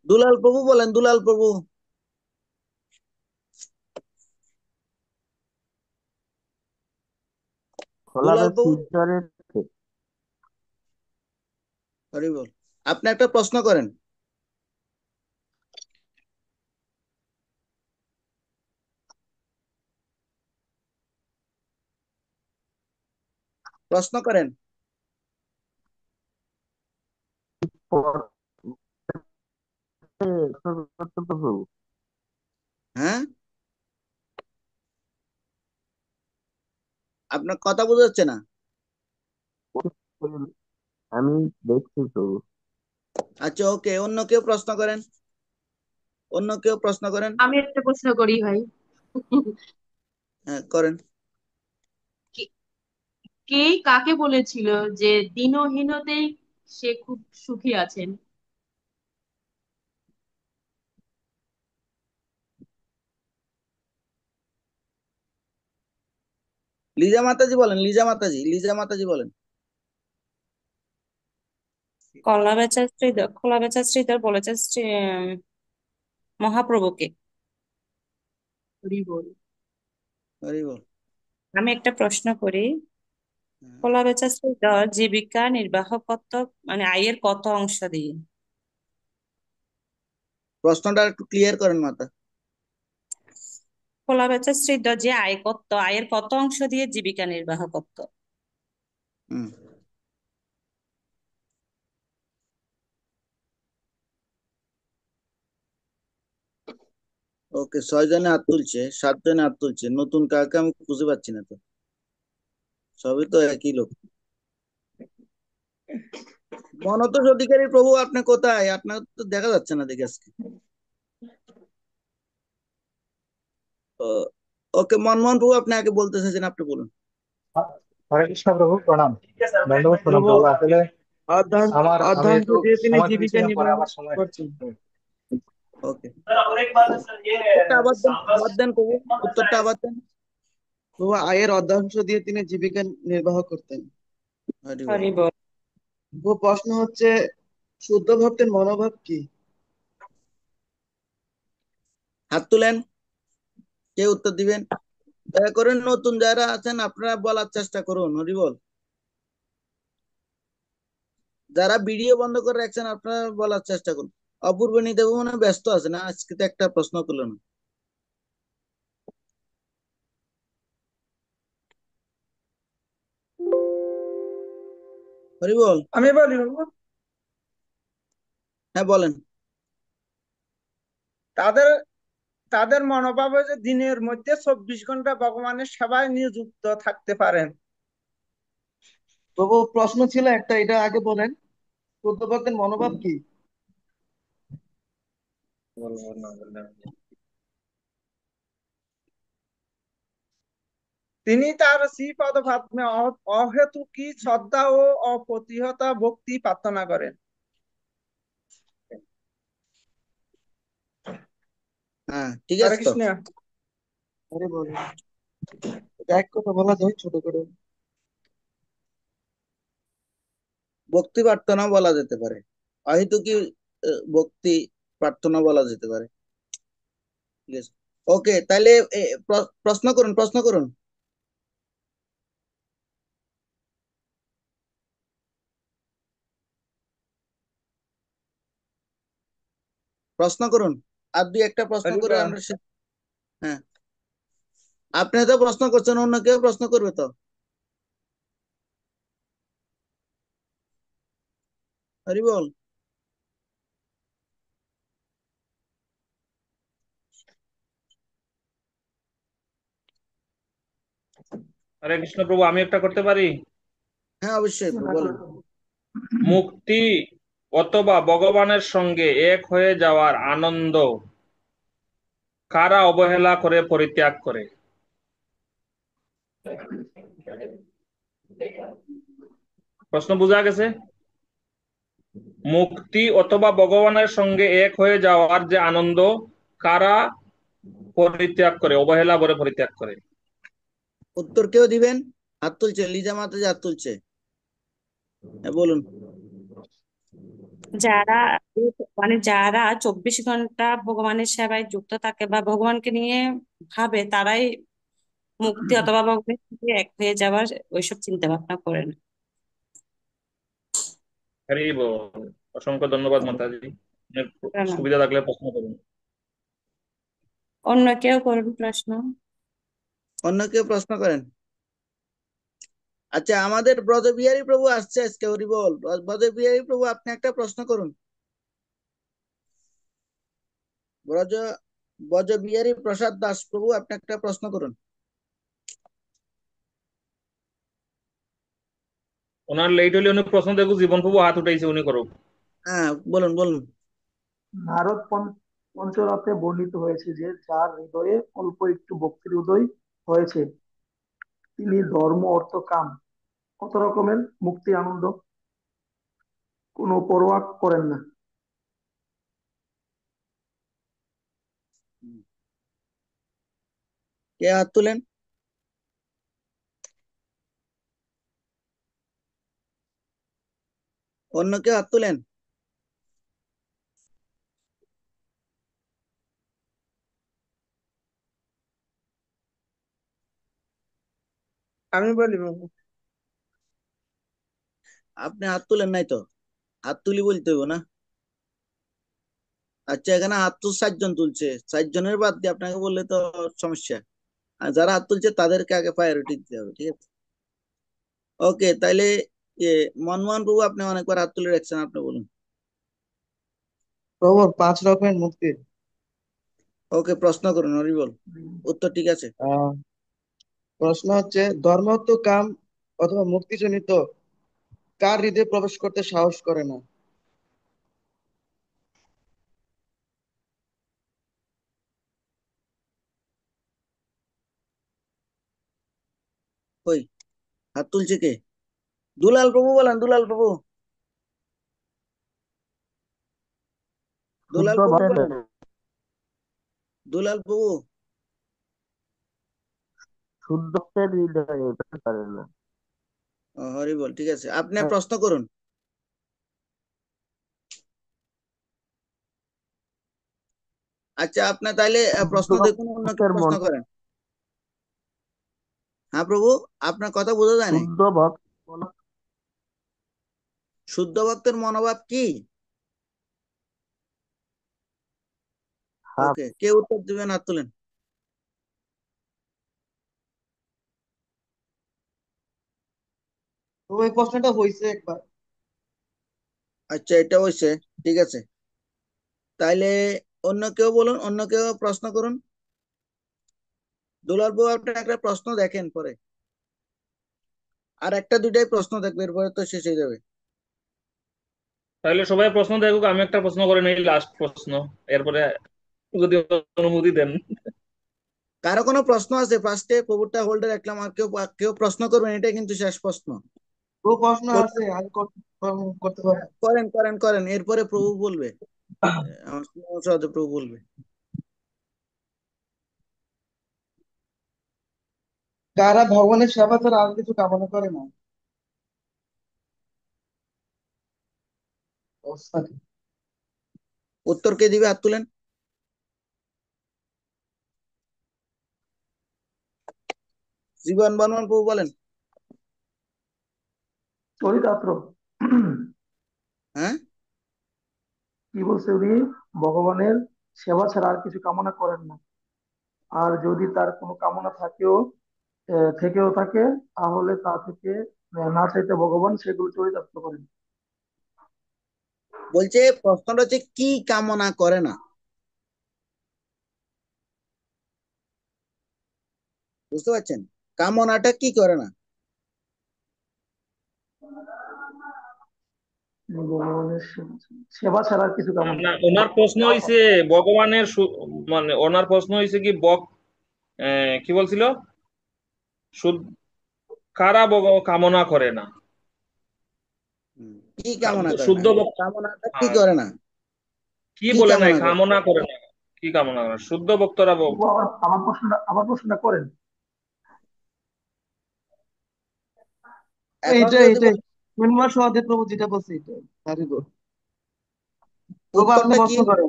A: দুলাল প্রভু বলেন, দুলাল প্রভু।
J: খোলাবে
A: দুলাল প্রভু,
J: ফিল্টারের
A: হরি বল। আপনি একটা প্রশ্ন করেন। প্রশ্ন করেন।
J: প্রভু।
A: হ্যাঁ, আপনার কথা বোঝা যাচ্ছে না।
J: আমি দেখছি প্রভু।
A: আচ্ছা, ওকে, অন্য কেউ প্রশ্ন করেন, অন্য কেউ প্রশ্ন করেন।
I: আমি একটা প্রশ্ন করি ভাই।
A: হ্যাঁ, করেন।
I: কে কে কাকে বলেছিল যে দিনহীনতেই সে খুব সুখী আছেন?
A: লিজা মাতাজি বলেন, লিজা মাতাজি, লিজা মাতাজি বলেন।
C: খোলা বেচা শ্রীধর বলেছে মহাপ্রভুকে।
I: হরি বল।
A: হরি বল।
C: আমি একটা প্রশ্ন করি।
A: হ্যাঁ,
C: খোলা বেচা শ্রীধর জীবিকা নির্বাহ করত, মানে আয়ের কত অংশ দিয়ে?
A: প্রশ্নটা একটু ক্লিয়ার করেন মাতা।
C: খোলা বেচা শ্রীধর যে আয় করত, আয়ের কত অংশ দিয়ে জীবিকা নির্বাহ করত?
A: হুম, ওকে, 6 জনে হাত তুলছে, 7 জনে হাত তুলছে, নতুন কাউকে আমি খুঁজে পাচ্ছি না তো, সবই তো একই লোক। মনতোষ অধিকারী প্রভু, আপনি কোথায়? আপনার তো দেখা যাচ্ছে না দেখি আজকে। ও- ওকে, মনমোহন প্রভু, আপনি আগে বলতে চাইছেন, আপনি বলুন।
M: হরে কৃষ্ণ প্রভু, প্রণাম, দণ্ডবোধ প্রণাম
K: প্রভু
M: প্রভু। আসলে আমি
K: অর্ধাংশ
M: একটু
K: দিয়ে তিনি
M: সময়
K: জীবিকা
M: পেয়েছিলাম, পরে
K: নির্বাহ
M: আবার সময়।
K: করছেন।
A: ওকে, উত্তরটা আবার দেন, আবার দেন প্রভু, উত্তরটা আবার দেন।
K: প্রভু আয়ের অর্ধাংশ দিয়ে তিনি জীবিকা নির্বাহ করতেন।
A: হরি বল।
C: হরি বল।
K: প্রভু প্রশ্ন হচ্ছে, শুদ্ধ ভক্তের মনোভাব কি?
A: হাত তুলেন, কে উত্তর দিবেন? দয়া করে নতুন যারা আছেন আপনারা বলার চেষ্টা করুন, হরি বল। যারা ভিডিও বন্ধ করে রাখছেন আপনারা বলার চেষ্টা করুন। অপূর্বনী দেব মনে হয় ব্যস্ত আছে না, আজকে তো একটা প্রশ্ন তুলো না। হরি বল।
L: আমি বলি বাবু,
A: হ্যাঁ বলেন।
L: তাদের তাদের মনোভাব যে দিনের মধ্যে 24 ঘন্টা ভগবানের সেবায় নিযুক্ত থাকতে পারেন।
K: প্রভু প্রশ্ন ছিল একটা, এটা আগে বলেন, শুদ্ধ ভক্তের মনোভাব কি?
L: তিনি তার শ্রীপদ পদ্মে অহেতুকী শ্রদ্ধা ও অপ্রতিহত ভক্তি প্রার্থনা করেন।
A: হ্যাঁ, ঠিক
L: হরে
A: আছে তো।
L: কৃষ্ণ।
K: আরে বলেন, এটা এক কথা বলা যায় ছোট করে?
A: ভক্তি প্রার্থনা বলা যেতে পারে, হয়তো কি ভক্তি প্রার্থনা বলা যেতে পারে। ঠিক আছে, ওকে, তাহলে প্রশ্ন করুন, প্রশ্ন করুন, প্রশ্ন করুন। আর দুই একটা প্রশ্ন
L: হরি
A: করে
L: বল।
A: আমরা হ্যাঁ, আপনি তো প্রশ্ন করছেন, অন্য কেউ প্রশ্ন করবে তো, হরি বল।
E: হরে কৃষ্ণ প্রভু, আমি একটা করতে পারি।
A: হ্যাঁ, অবশ্যই বলেন।
E: মুক্তি অথবা ভগবানের সঙ্গে এক হয়ে যাওয়ার আনন্দ কারা অবহেলা করে পরিত্যাগ করে? প্রশ্ন বোঝা গেছে? মুক্তি অথবা ভগবানের সঙ্গে এক হয়ে যাওয়ার যে আনন্দ কারা পরিত্যাগ করে, অবহেলা করে পরিত্যাগ করে।
A: উত্তর কেউ দিবেন? হাত তুলছে, লিজা মাতাজি হাত তুলছে। হ্যাঁ, বলুন।
C: যারা যারা 24 ঘন্টা ভগবানের সেবায় যুক্ত থাকে বা ভগবানকে নিয়ে ভাবে, তারাই মুক্তি অথবা ভগবানের সাথে এক হয়ে যাওয়ার ওইসব চিন্তা ভাবনা করে না।
E: হরি বল। অসংখ্য ধন্যবাদ মাতাজি। আপনার
C: প্রণাম।
E: সুবিধা থাকলে প্রশ্ন করুন।
C: অন্য কেউ করুন প্রশ্ন।
A: অন্য কেউ প্রশ্ন করেন? আচ্ছা, আমাদের ব্রজবিহারী প্রভু আসছে আজকে, হরিবল। ব্রজবিহারী প্রভু, আপনি একটা প্রশ্ন করুন। ব্রজ ব্রজবিহারী প্রসাদ দাস প্রভু, আপনি একটা প্রশ্ন করুন।
E: ওনার লেট হলে উনি প্রশ্ন দেখুন, জীবন প্রভু হাত উঠাইছে, উনি করুক।
A: হ্যাঁ, বলুন বলুন।
G: নারদ পঞ্চরথে বর্ণিত হয়েছে যে যার হৃদয়ে অল্প একটু ভক্তির উদয় হয়েছে তিনি ধর্ম অর্থ কাম কত রকমের মুক্তি আনন্দ কোনো পরোয়া করেন না।
A: কে হাত তুলেন? অন্য কেউ হাত তুলেন?
L: আমি বলি বাবু।
A: আপনি হাত তুলেন নাই তো, হাত তুলি বলতে হইব না। আচ্ছা, এখানে হাত তো 7 জন তুলছে, 7 জনের বাদ দিয়ে আপনাকে বললে তো সমস্যা। আর যারা হাত তুলছে তাদেরকে আগে প্রায়োরিটি দিতে হবে, ঠিক আছে? ওকে, তাইলে মনমোহন প্রভু, আপনি অনেকবার হাত তুলে রাখছেন, আপনি বলুন।
K: প্রভু 5 রকমের মুক্তি।
A: ওকে, প্রশ্ন করুন, হরিবল। উত্তর ঠিক আছে।
K: আহ প্রশ্ন হচ্ছে, ধর্ম তো কাম অথবা মুক্তিজনিত কার হৃদয়ে প্রবেশ করতে সাহস করে না?
A: ওই হাত তুলছে কে? দুলাল প্রভু বলেন, দুলাল প্রভু। দুলাল
J: শুদ্ধ
A: প্রভু বলেন,
J: ভক্তের
A: দুলাল প্রভু।
J: শুদ্ধ ভক্তের হৃদয়ে প্রবেশ করে না।
A: হরিবল, ঠিক আছে, আপনি
J: হ্যাঁ,
A: প্রশ্ন করুন। আচ্ছা, আপনি তাইলে
J: শুদ্ধ
A: প্রশ্ন দেখুন, অন্য কেউ
J: ভক্তের
A: প্রশ্ন
J: মন
A: করেন। হ্যাঁ প্রভু, আপনার কথা বোঝা যায় না।
J: শুদ্ধ ভক্ত
A: শুদ্ধ ভক্তের মনোভাব কি?
J: হাত
A: ওকে, কে উত্তর দিবেন? হাত তুলেন।
K: তো এই প্রশ্নটা হয়েছে একবার।
A: আচ্ছা, এটা হয়েছে, ঠিক আছে। তাইলে অন্য কেউ বলুন, অন্য কেউ প্রশ্ন করুন। দুলাল বাবু, আপনি একটা প্রশ্ন দেখেন পরে, আর একটা দুইটাই প্রশ্ন দেখবে, এরপরে তো শেষ হয়ে যাবে।
E: তাহলে সবাই প্রশ্ন দেখুক, আমি একটা প্রশ্ন করে নেই, লাস্ট প্রশ্ন, এরপরে যদি অনুমতি দেন।
A: কারো কোনো প্রশ্ন আছে? ফার্স্টে প্রভুটা হোল্ডে রাখলাম, আর কেউ কেউ প্রশ্ন করবেন, এটা কিন্তু শেষ প্রশ্ন।
K: তো প্রশ্ন আছে, আমি করতে পারবো।
A: করেন করেন করেন, এরপরে প্রভু বলবে। আমার সমস্যা হতে প্রভু বলবে।
K: কারা ভগবানের সেবা ছাড়া আর কিছু কামনা করে না? অবস্থা কি?
A: উত্তর কে দিবে? হাত তুলেন। জীবন বর্মন প্রভু বলেন।
G: চরিতার্থ
A: হ্যাঁ,
G: কি বলছে উনি? ভগবানের সেবা ছাড়া আর কিছু কামনা করেন না, আর যদি তার কোনো কামনা থেকেও থাকে তাহলে তা থেকে না চাইতে ভগবান সেগুলো চরিতার্থ করেন।
A: বলছে প্রশ্নটা হচ্ছে কি কামনা করে না, বুঝতে পারছেন? কামনাটা কি করে না?
G: ভগবানের সেবা ছাড়া আর কিছু কামনা
E: না, ওনার প্রশ্ন হয়েছে ভগবানের মানে ওনার প্রশ্ন হয়েছে কি কি বলছিল, কারা কামনা করে না,
A: কি কামনা করে না,
E: শুদ্ধ ভক্ত।
A: কামনাটা কি
E: হ্যাঁ,
A: করে না?
E: কি
A: কি
E: বলে নাই,
A: কামনা করে?
E: কামনা করে না, কি কামনা করেন? শুদ্ধ ভক্তরা
G: প্রভু আমার প্রশ্নটা করেন।
A: এখন
K: এইটাই
A: যদি
K: এইটাই মৃন্ময় সহদেব প্রভু যেটা বলছে এইটাই। Very good. প্রভু আপনি
A: উত্তরটা কি?
K: প্রশ্ন করেন।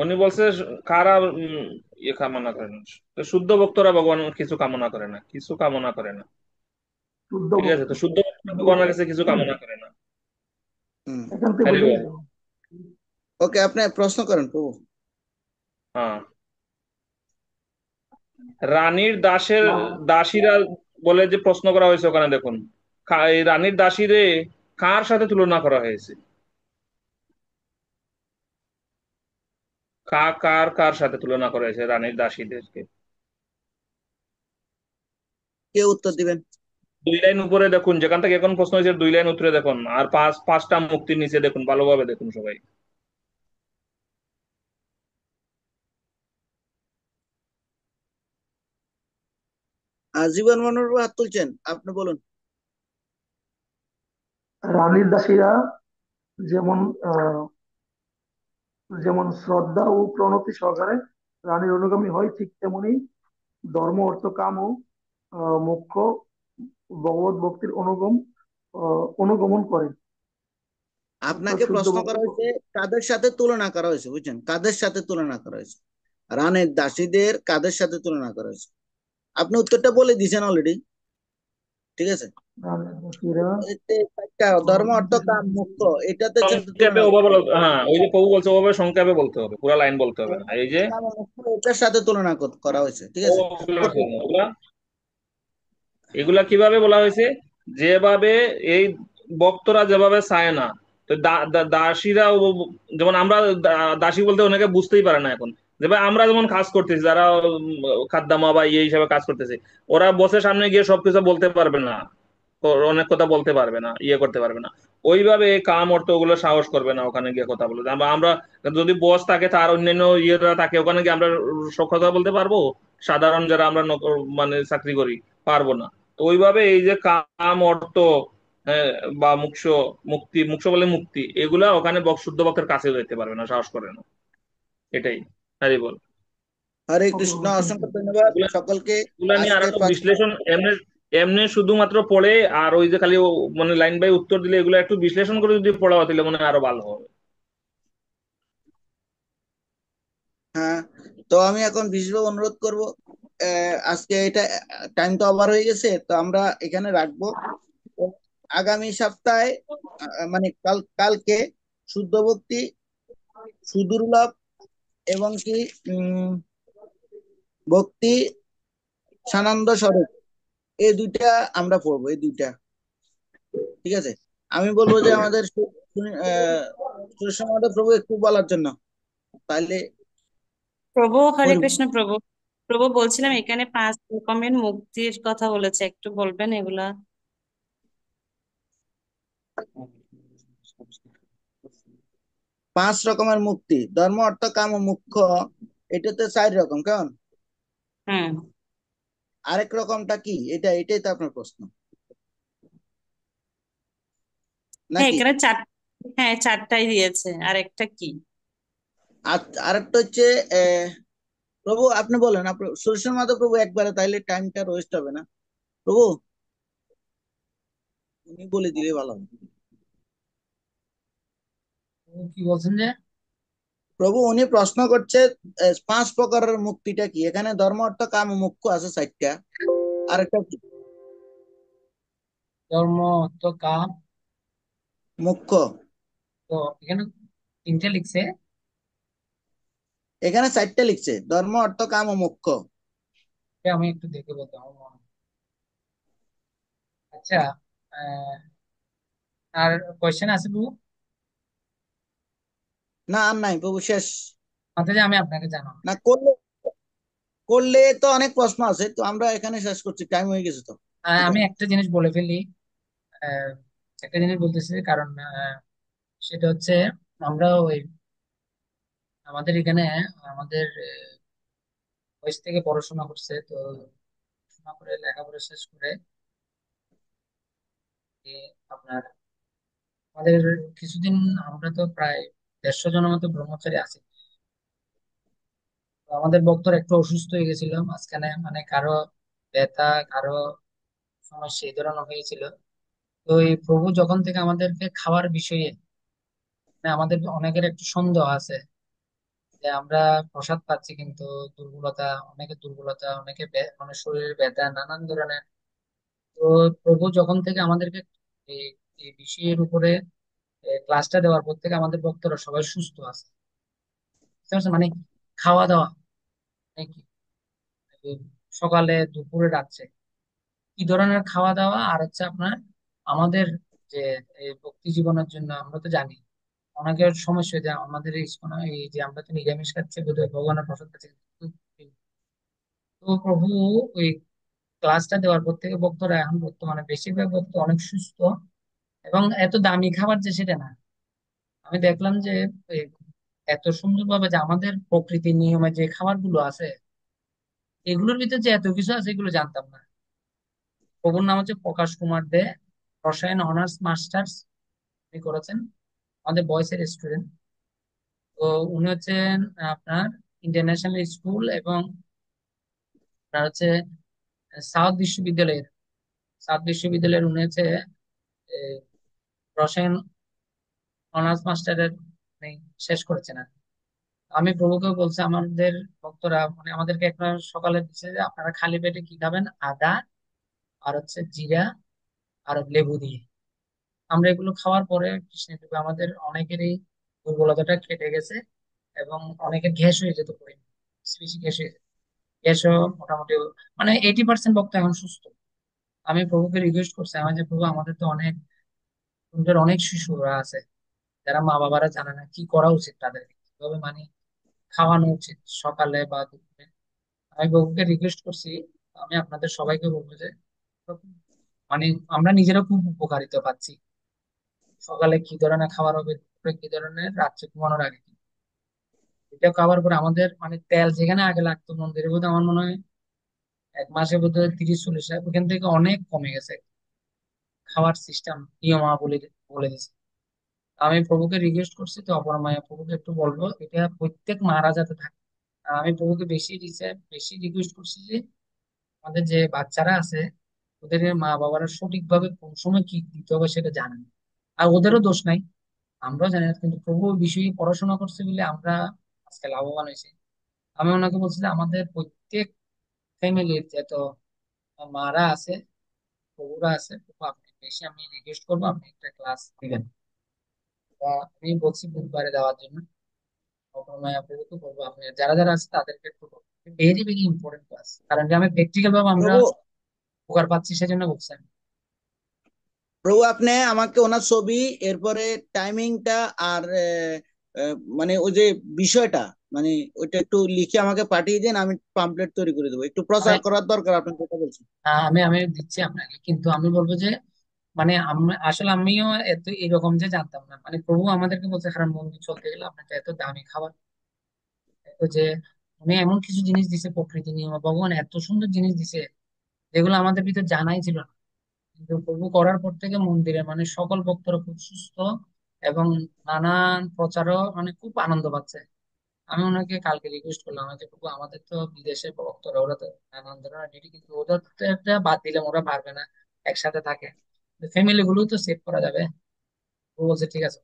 E: উনি বলছে কারা ইয়ে কামনা করেন? তো শুদ্ধ ভক্তরা ভগবান কিছু কামনা করে না, কিছু কামনা করে না।
G: শুদ্ধ
E: ঠিক আছে,
G: ভক্তি
E: তো শুদ্ধ ভক্তরা
G: শুদ্ধ
E: ভগবানের
G: ভক্তি
E: কাছে কিছু কামনা করে না।
A: হুম,
G: এখান থেকে
E: হরি
G: বুঝে
E: বল।
G: গেছে।
A: ওকে, আপনি প্রশ্ন করেন প্রভু।
E: হ্যাঁ, রানীর দাসের
G: না,
E: দাসীরা বলে যে প্রশ্ন করা হয়েছে ওখানে দেখুন, এই রানীর দাসীরে কার সাথে তুলনা করা হয়েছে? কার কার সাথে তুলনা করা হয়েছে রানীর দাসীদেরকে?
A: কে উত্তর দিবেন?
E: 2 লাইন উপরে দেখুন, যেখান থেকে এখন প্রশ্ন হয়েছে 2 লাইন উত্তরে দেখুন, আর পাঁচটা মুক্তির নিচে দেখুন, ভালোভাবে দেখুন সবাই।
A: জীবন মনোর হাত তুলছেন, আপনি বলুন।
G: রানীর দাসীরা যেমন যেমন শ্রদ্ধা ও প্রণতি সহকারে রানীর অনুগামী হয়, ঠিক তেমনি ধর্ম অর্থ কাম ও মোক্ষ ভগবত ভক্তির অনুগমন করে। অর্থাৎ
A: আপনাকে
G: শুদ্ধ
A: প্রশ্ন
G: ভক্তি।
A: করা হয়েছে কাদের সাথে তুলনা করা হয়েছে, বুঝছেন? কাদের সাথে তুলনা করা হয়েছে? রানের দাসীদের কাদের সাথে তুলনা করা হয়েছে? আপনি উত্তরটা বলে দিয়েছেন অলরেডি, ঠিক আছে?
G: রানীর দাসীরা
A: এতে একটা ধর্ম অর্থ কাম মোক্ষ, এটাতে সাথে
E: সংক্ষেপে
A: তুলনা করা
E: ওভাবে
A: হয়েছে।
E: হ্যাঁ, ওই যে প্রভু বলছে ওভাবে সংক্ষেপে বলতে হবে, পুরো লাইন বলতে হবে না।
A: ধর্ম
E: এই
A: অর্থ
E: যে
A: কাম ও মোক্ষ এটার সাথে তুলনা করা হয়েছে, ঠিক আছে?
E: ওগুলা
A: ওকে।
E: শোনো, এগুলা কিভাবে বলা হয়েছে? যেভাবে এই ভক্তরা যেভাবে চায় না, তো দাসীরা যেমন আমরা দাসী বলতে অনেকে বুঝতেই পারে না এখন, যেভাবে আমরা যেমন কাজ করতেছি, যারা খাদ্দামা বা ইয়ে হিসাবে কাজ করতেছে, ওরা বসের সামনে গিয়ে সবকিছু বলতে পারবে না, অনেক কথা বলতে পারবে না, ইয়ে করতে পারবে না। ওইভাবে এই কাম অর্থ ওগুলো সাহস করবে না ওখানে গিয়ে কথা বলতে। আমরা যদি বস থাকে, তার অন্যান্য ইয়েরা থাকে, ওখানে গিয়ে আমরা সব কথা বলতে পারবো? সাধারণ যারা আমরা মানে চাকরি করি, পারবো না। তো ওইভাবে এই যে কাম অর্থ, হ্যাঁ, বা মুক্তি বলে মুক্তি, এগুলা ওখানে শুদ্ধ ভক্তের কাছে যেতে পারবে না, সাহস করে না। এটাই। হ্যাঁ বল।
A: হরে
G: ওকে
A: কৃষ্ণ,
G: ওকে, থ্যাংক
A: অসংখ্য
G: ইউ।
A: ধন্যবাদ
E: এগুলা
A: সকলকে।
E: এগুলা নিয়ে আর
A: আজকে
E: একটু বিশ্লেষণ এমনি এমনি শুধুমাত্র পড়ে, আর ওই যে খালি মানে লাইন বাই উত্তর দিলে, এগুলো একটু বিশ্লেষণ করে যদি পড়া হয় তাহলে মনে হয় আরো ভালো হবে।
A: হ্যাঁ, তো আমি এখন বিশেষভাবে অনুরোধ করব, আজকে এটা টাইম তো ওভার হয়ে গেছে, তো আমরা এখানে রাখবো। তো আগামী সপ্তাহে মানে কালকে শুদ্ধ ভক্তি, সুদুর্লভ এবং কি ভক্তি সানন্দ স্বরূপ, এই দুইটা আমরা পড়বো, এই দুইটা, ঠিক আছে? আমি বলবো যে আমাদের সুরেশ প্রভু একটু বলার জন্য, তাহলে
C: প্রভু হরে
A: বলবো।
C: কৃষ্ণ প্রভু। প্রভু বলছিলাম এখানে 5 রকমের মুক্তির কথা বলেছে, একটু বলবেন এগুলা?
A: 5 রকমের মুক্তি, ধর্ম অর্থ কাম ও মোক্ষ, এটাতে 4 রকম, কেমন?
C: হুম।
A: আরেক রকমটা কি? এটাই তো আপনার প্রশ্ন
C: হ্যাঁ,
A: নাকি?
C: এখানে হ্যাঁ, 4টাই দিয়েছে, আর একটা কি?
A: আর আরেকটা হচ্ছে প্রভু আপনি বলেন, আপনি সুরেশ প্রভু একবারে, তাইলে টাইমটা ওয়েস্ট হবে না। প্রভু উনি বলে দিলে ভালো হবে।
H: ও কি বলছেন যে?
A: প্রভু উনি প্রশ্ন করছে 5 প্রকারের মুক্তিটা কি? এখানে ধর্ম অর্থ কাম ও মোক্ষ আছে 4টা, আরেকটা কি?
H: ধর্ম অর্থ কাম।
A: মোক্ষ।
H: তো এখানে 3টে লিখছে।
A: এখানে 4টা লিখছে, ধর্ম অর্থ কাম ও মোক্ষ।
H: এটা আমি একটু দেখে বলতে আমার মনে হয়। আচ্ছা, আহ, আর কোয়েশ্চেন আছে বউ?
A: না আর নাই প্রভু, শেষ।
H: মাঝে যে আমি আপনাকে জানাবো।
A: না করলে করলে তো অনেক প্রশ্ন আছে, তো আমরা এখানে শেষ করছি, টাইম হয়ে গেছে তো
H: আমি
A: এখানে।
H: একটা জিনিস বলে ফেলি। আহ, একটা জিনিস বলতেছি, কারণ সেটা হচ্ছে আমরা ওই আমাদের এখানে আমাদের বয়স থেকে পড়াশোনা করছে, তো পড়াশোনা করে লেখাপড়া শেষ করে আপনার আমাদের কিছুদিন, আমরা তো প্রায় 150 জনের মতো ব্রহ্মচারী আছে। তো আমাদের ভক্তরা একটু অসুস্থ হয়ে গেছিল মাঝখানে, মানে কারো ব্যথা, কারো সমস্যা এই ধরনের হয়েছিল। তো এই প্রভু যখন থেকে আমাদেরকে খাওয়ার বিষয়ে, মানে আমাদের অনেকের একটু সন্দেহ আছে যে আমরা প্রসাদ পাচ্ছি কিন্তু দুর্বলতা, অনেকের দুর্বলতা, অনেকে মানে শরীরের ব্যথা নানান ধরনের। তো প্রভু যখন থেকে আমাদেরকে এই এই বিষয়ের উপরে ক্লাসটা দেওয়ার পর থেকে আমাদের ভক্তরা সবাই সুস্থ আছে। বুঝতে পারছেন? মানে খাওয়া দাওয়া, মানে কি, এই সকালে দুপুরে রাত্রে কি ধরনের খাওয়া দাওয়া, আর হচ্ছে আপনার আমাদের যে এই ভক্তি জীবনের জন্য আমরা তো জানি অনেকের সমস্যা যে আমাদের এই এই যে আমরা তো নিরামিষ খাচ্ছি বোধহয় ভগবানের প্রসাদ খাচ্ছি, তো প্রভু ওই ক্লাসটা দেওয়ার পর থেকে ভক্তরা এখন বর্তমানে বেশিরভাগ ভক্ত অনেক সুস্থ। এবং এত দামি খাবার যে সেটা না, আমি দেখলাম যে এই এত সুন্দরভাবে যে আমাদের প্রকৃতির নিয়মে যে খাবারগুলো আছে এগুলোর ভিতরে যে এত কিছু আছে এগুলো জানতাম না। প্রভুর নাম হচ্ছে প্রকাশ কুমার দে, রসায়ন অনার্স মাস্টার্স উনি করেছেন, আমাদের বয়সের স্টুডেন্ট। তো উনি হচ্ছেন আপনার ইন্টারন্যাশনাল স্কুল এবং আপনার হচ্ছে সাউথ বিশ্ববিদ্যালয়ের, উনি হচ্ছে এই, রসায়ন অনার্স মাস্টারের উনি শেষ করেছেন আর কি। আমি প্রভুকে বলছি আমাদের ভক্তরা মানে আমাদেরকে একটা সকালে দিচ্ছে যে আপনারা খালি পেটে কি খাবেন, আদা আর হচ্ছে জিরা আর লেবু দিয়ে। আমরা এগুলো খাওয়ার পরে কৃষ্ণের কৃপায় আমাদের অনেকেরই দুর্বলতাটা কেটে গেছে এবং অনেকের গ্যাস হয়ে যেত পরে, বেশি বেশি গ্যাস হয়ে যেত। গ্যাসও মোটামুটি মানে 80% ভক্ত এখন সুস্থ। আমি প্রভুকে রিকোয়েস্ট করছি আমার যে প্রভু আমাদের তো অনেক আমাদের অনেক শিশুরা আছে যারা মা বাবারা জানে না কি করা উচিত, তাদেরকে কিভাবে মানে খাওয়ানো উচিত সকালে বা দুপুরে। আমি প্রভুকে রিকোয়েস্ট করছি, আমি আপনাদের সবাইকে বলবো যে মানে আমরা নিজেরা খুব উপকারিতা পাচ্ছি। সকালে কি ধরনের খাবার হবে, দুপুরে কি ধরনের, রাত্রে ঘুমানোর আগে কি, এটা খাবার পরে আমাদের মানে তেল যেখানে আগে লাগতো মন্দিরে বোধহয় আমার মনে হয় 1 মাসে বোধহয় 30-40 ওখান থেকে অনেক কমে গেছে। খাওয়ার সিস্টেম নিয়মাবলী বলে দিছে। আমি প্রভুকে রিকোয়েস্ট করছি, তো অপরমায়া প্রভুকে একটু বলবো এটা প্রত্যেক মারা যাতে থাকে। আর আমি প্রভুকে বেশি রিকোয়েস্ট করছি যে আমাদের যে বাচ্চারা আছে ওদের মা বাবারা সঠিকভাবে কোন সময় কি দিতে হবে সেটা জানেন। আর ওদেরও দোষ নাই, আমরাও জানি না, কিন্তু প্রভু ওই বিষয়ে পড়াশোনা করছে বলে আমরা আজকে লাভবান হয়েছি। আমি ওনাকে বলছি যে আমাদের প্রত্যেক ফ্যামিলির যত মারা আছে, প্রভুরা আছে, প্রভু আপনি বেশি আমি রিকোয়েস্ট করবো আপনি একটা ক্লাস দিবেন। তা আমি বলছি বুধবারে দেওয়ার জন্য। অপরময় প্রভুকে বলবো আপনি যারা যারা আছে তাদেরকে একটু ভেরি ভেরি ইম্পর্টেন্ট ক্লাস, কারণ কি আমি প্র্যাকটিক্যাল ভাবে আমরা
A: প্রভু
H: উপকার পাচ্ছি সেজন্য বলছি আমি।
A: প্রভু আপনি আমাকে ওনার ছবি, এরপরে টাইমিংটা আর মানে ওই যে বিষয়টা, মানে ওইটা একটু লিখে আমাকে পাঠিয়ে দিন, আমি পাম্পলেট তৈরি করে দেবো। একটু প্রচার
H: আমি
A: করার দরকার, আপনি যেটা বলছেন।
H: আমি আমি দিচ্ছি আপনাকে, কিন্তু আমি বলবো যে মানে আসলে আমিও এত এরকম যে জানতাম না, মানে প্রভু আমাদেরকে বলছে কারণ মন্দির চলতে গেলে আপনাকে এত দামি খাবার, এত যে উনি এমন কিছু জিনিস দিছে প্রকৃতি নিয়ম, ভগবান এত সুন্দর জিনিস দিছে যেগুলো আমাদের ভিতর জানাই ছিল না। কিন্তু প্রভু করার পর থেকে মন্দিরে মানে সকল ভক্তরা খুব সুস্থ এবং নানান প্রচারও মানে খুব আনন্দ পাচ্ছে। আমি ওনাকে কালকে রিকোয়েস্ট করলাম যে প্রভু আমাদের তো বিদেশের ভক্তরা ওরা তো নানান ধরনের ডিউটি, কিন্তু ওদের তো একটা বাদ দিলে ওরা পারবে না, একসাথে থাকে, ফ্যামিলি গুলো তো সেভ করা যাবে। ও বলছে ঠিক আছে,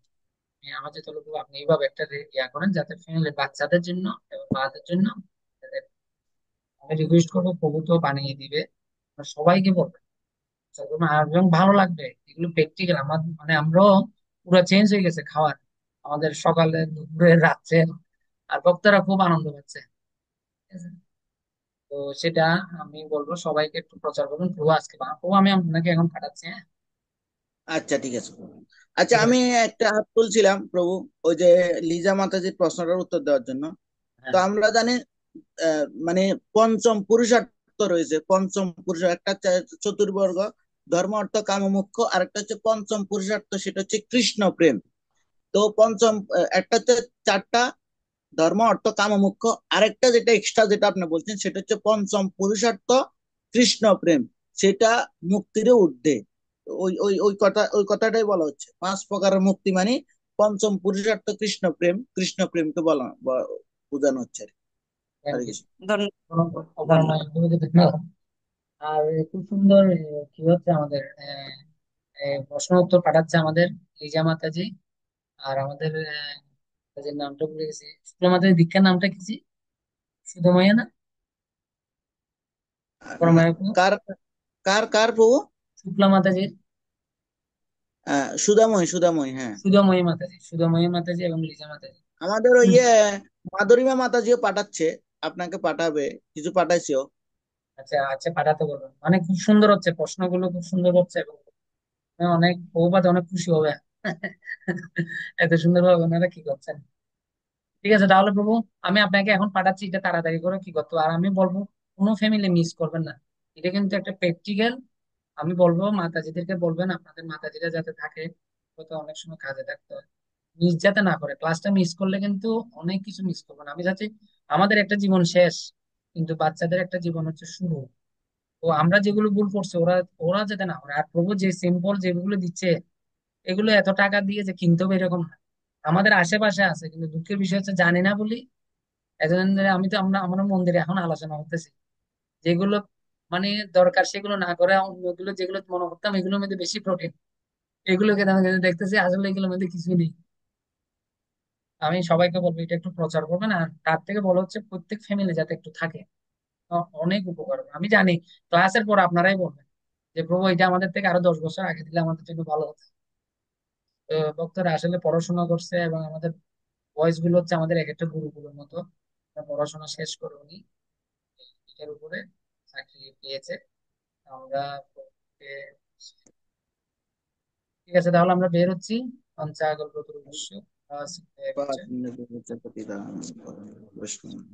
H: আমাদের তাহলে প্রভু আপনি এইভাবে একটা ইয়া করেন যাতে ফ্যামিলির বাচ্চাদের জন্য এবং মাদের জন্য যাতে, আমি রিকোয়েস্ট করবো প্রভু তো বানিয়ে দিবে, আমরা সবাইকে বলবেন এবং ভালো লাগবে এগুলো প্র্যাকটিক্যাল। আমার মানে আমরাও পুরো চেঞ্জ হয়ে গেছে খাবার, আমাদের সকালে দুপুরে রাত্রে, আর ভক্তরা খুব আনন্দ পাচ্ছে। ঠিক আছে? তো সেটা আমি বলবো সবাইকে একটু প্রচার করুন। প্রভু আজকে প্রভু আমি আপনাকে এখন পাঠাচ্ছি, হ্যাঁ?
A: আচ্ছা ঠিক আছে প্রভু। আচ্ছা
H: ঠিক
A: আমি
H: আছে।
A: একটা হাত তুলছিলাম প্রভু, ওই যে লিজা মাতাজির প্রশ্নটার উত্তর দেওয়ার জন্য। তো
H: হ্যাঁ
A: আমরা জানি মানে পঞ্চম পুরুষার্থ রয়েছে, পঞ্চম পুরুষ একটা চতুর্বর্গ, ধর্ম অর্থ কাম মোক্ষ, আর একটা হচ্ছে পঞ্চম পুরুষার্থ, সেটা হচ্ছে কৃষ্ণ প্রেম। তো পঞ্চম একটা হচ্ছে চারটা, ধর্ম অর্থ কাম মোক্ষ, আরেকটা যেটা এক্সট্রা যেটা আপনি বলছেন সেটা হচ্ছে পঞ্চম পুরুষার্থ কৃষ্ণ প্রেম, সেটা মুক্তির ঊর্ধ্বে। ওই ওই ওই কথাটাই বলা হচ্ছে 5 প্রকারের মুক্তি, মানে পঞ্চম পুরুষার্থ কৃষ্ণ প্রেম, কৃষ্ণ প্রেমকে বোঝানো হচ্ছে আর কি।
H: Thank
A: Hare
H: you.
A: কৃষ্ণ।
H: অপরমা তোমাকে ধন্যবাদ। আর খুব সুন্দর কি হচ্ছে আমাদের প্রশ্ন উত্তর পাঠাচ্ছে আমাদের লিজা মাতাজি। আর আমাদের মাতাজির নামটা ভুলে গেছি, শুক্লা মাতাজির দীক্ষার নামটা কি জি? সুধমাইয়া না অপরমায়ের প্রভু?
A: কার কার কার প্রভু?
H: শুক্লা মাতাজির।
A: সুধাময়ী, সুধাময়ী, হ্যাঁ।
H: সুধময়ী মাতাজি, সুধময়ী মাতাজি এবং লিজা মাতাজি।
A: আমাদের ওই মাধুরিমা মাতাজিও পাঠাচ্ছে, আপনাকে পাঠাবে, কিছু পাঠাইছেও।
H: আচ্ছা আচ্ছা, পাঠাতে বলবেন। মানে খুব সুন্দর হচ্ছে, প্রশ্নগুলো খুব সুন্দর হচ্ছে এবং অনেক বহুবাদ অনেক খুশি হবে এত সুন্দরভাবে ওনারা কি করছেন। ঠিক আছে তাহলে প্রভু, আমি আপনাকে এখন পাঠাচ্ছি, এটা তাড়াতাড়ি করে কি করতে হবে। আর আমি বলবো কোনো ফ্যামিলি মিস করবেন না, এটা কিন্তু একটা প্র্যাকটিক্যাল। আমি বলবো মাতাজিদেরকে বলবেন আপনাদের মাতাজিরা যাতে থাকে, হয়তো অনেক সময় কাজে থাকতে হয়, মিস যাতে না করে। ক্লাসটা মিস করলে কিন্তু অনেক কিছু মিস করবেন। আমি চাচ্ছি আমাদের একটা জীবন শেষ, কিন্তু বাচ্চাদের একটা জীবন হচ্ছে শুরু। তো আমরা যেগুলো ভুল করছি ওরা ওরা যাতে না করে। আর প্রভু যে সিম্পল যেগুলো দিচ্ছে, এগুলো এত টাকা দিয়ে যে কিনতে হবে এরকম না। আমাদের আশেপাশে আছে, কিন্তু দুঃখের বিষয় হচ্ছে জানি না বলি। এতদিন ধরে আমি তো আমরা মন্দিরে এখন আলোচনা করতেছি, যেগুলো মানে দরকার সেগুলো না করে অন্যগুলো যেগুলো মনে করতাম এগুলোর মধ্যে বেশি প্রোটিন, এগুলোকে আমি কিন্তু দেখতেছি আসলে এগুলোর মধ্যে কিছুই নেই। আমি সবাইকে বলবো এটা একটু প্রচার করবেন। আর তার থেকে বলা হচ্ছে প্রত্যেক ফ্যামিলি যাতে একটু থাকে, অনেক উপকার হবে। আমি জানি ক্লাসের পর আপনারাই বলবেন যে প্রভু এটা আমাদের থেকে আরো 10 বছর আগে দিলে আমাদের জন্য ভালো হতো। তো ভক্তরা আসলে পড়াশোনা করছে এবং আমাদের ভয়েস গুলো হচ্ছে আমাদের এক একটা গুরুকুলের মতো। ওরা পড়াশোনা শেষ করে উনি এটার উপরে চাকরি পেয়েছে। আমরা ওকে- ঠিক আছে তাহলে আমরা বের হচ্ছি। পঞ্চাগল প্রতুল বিশ্ব
A: বা বৈষ্ণব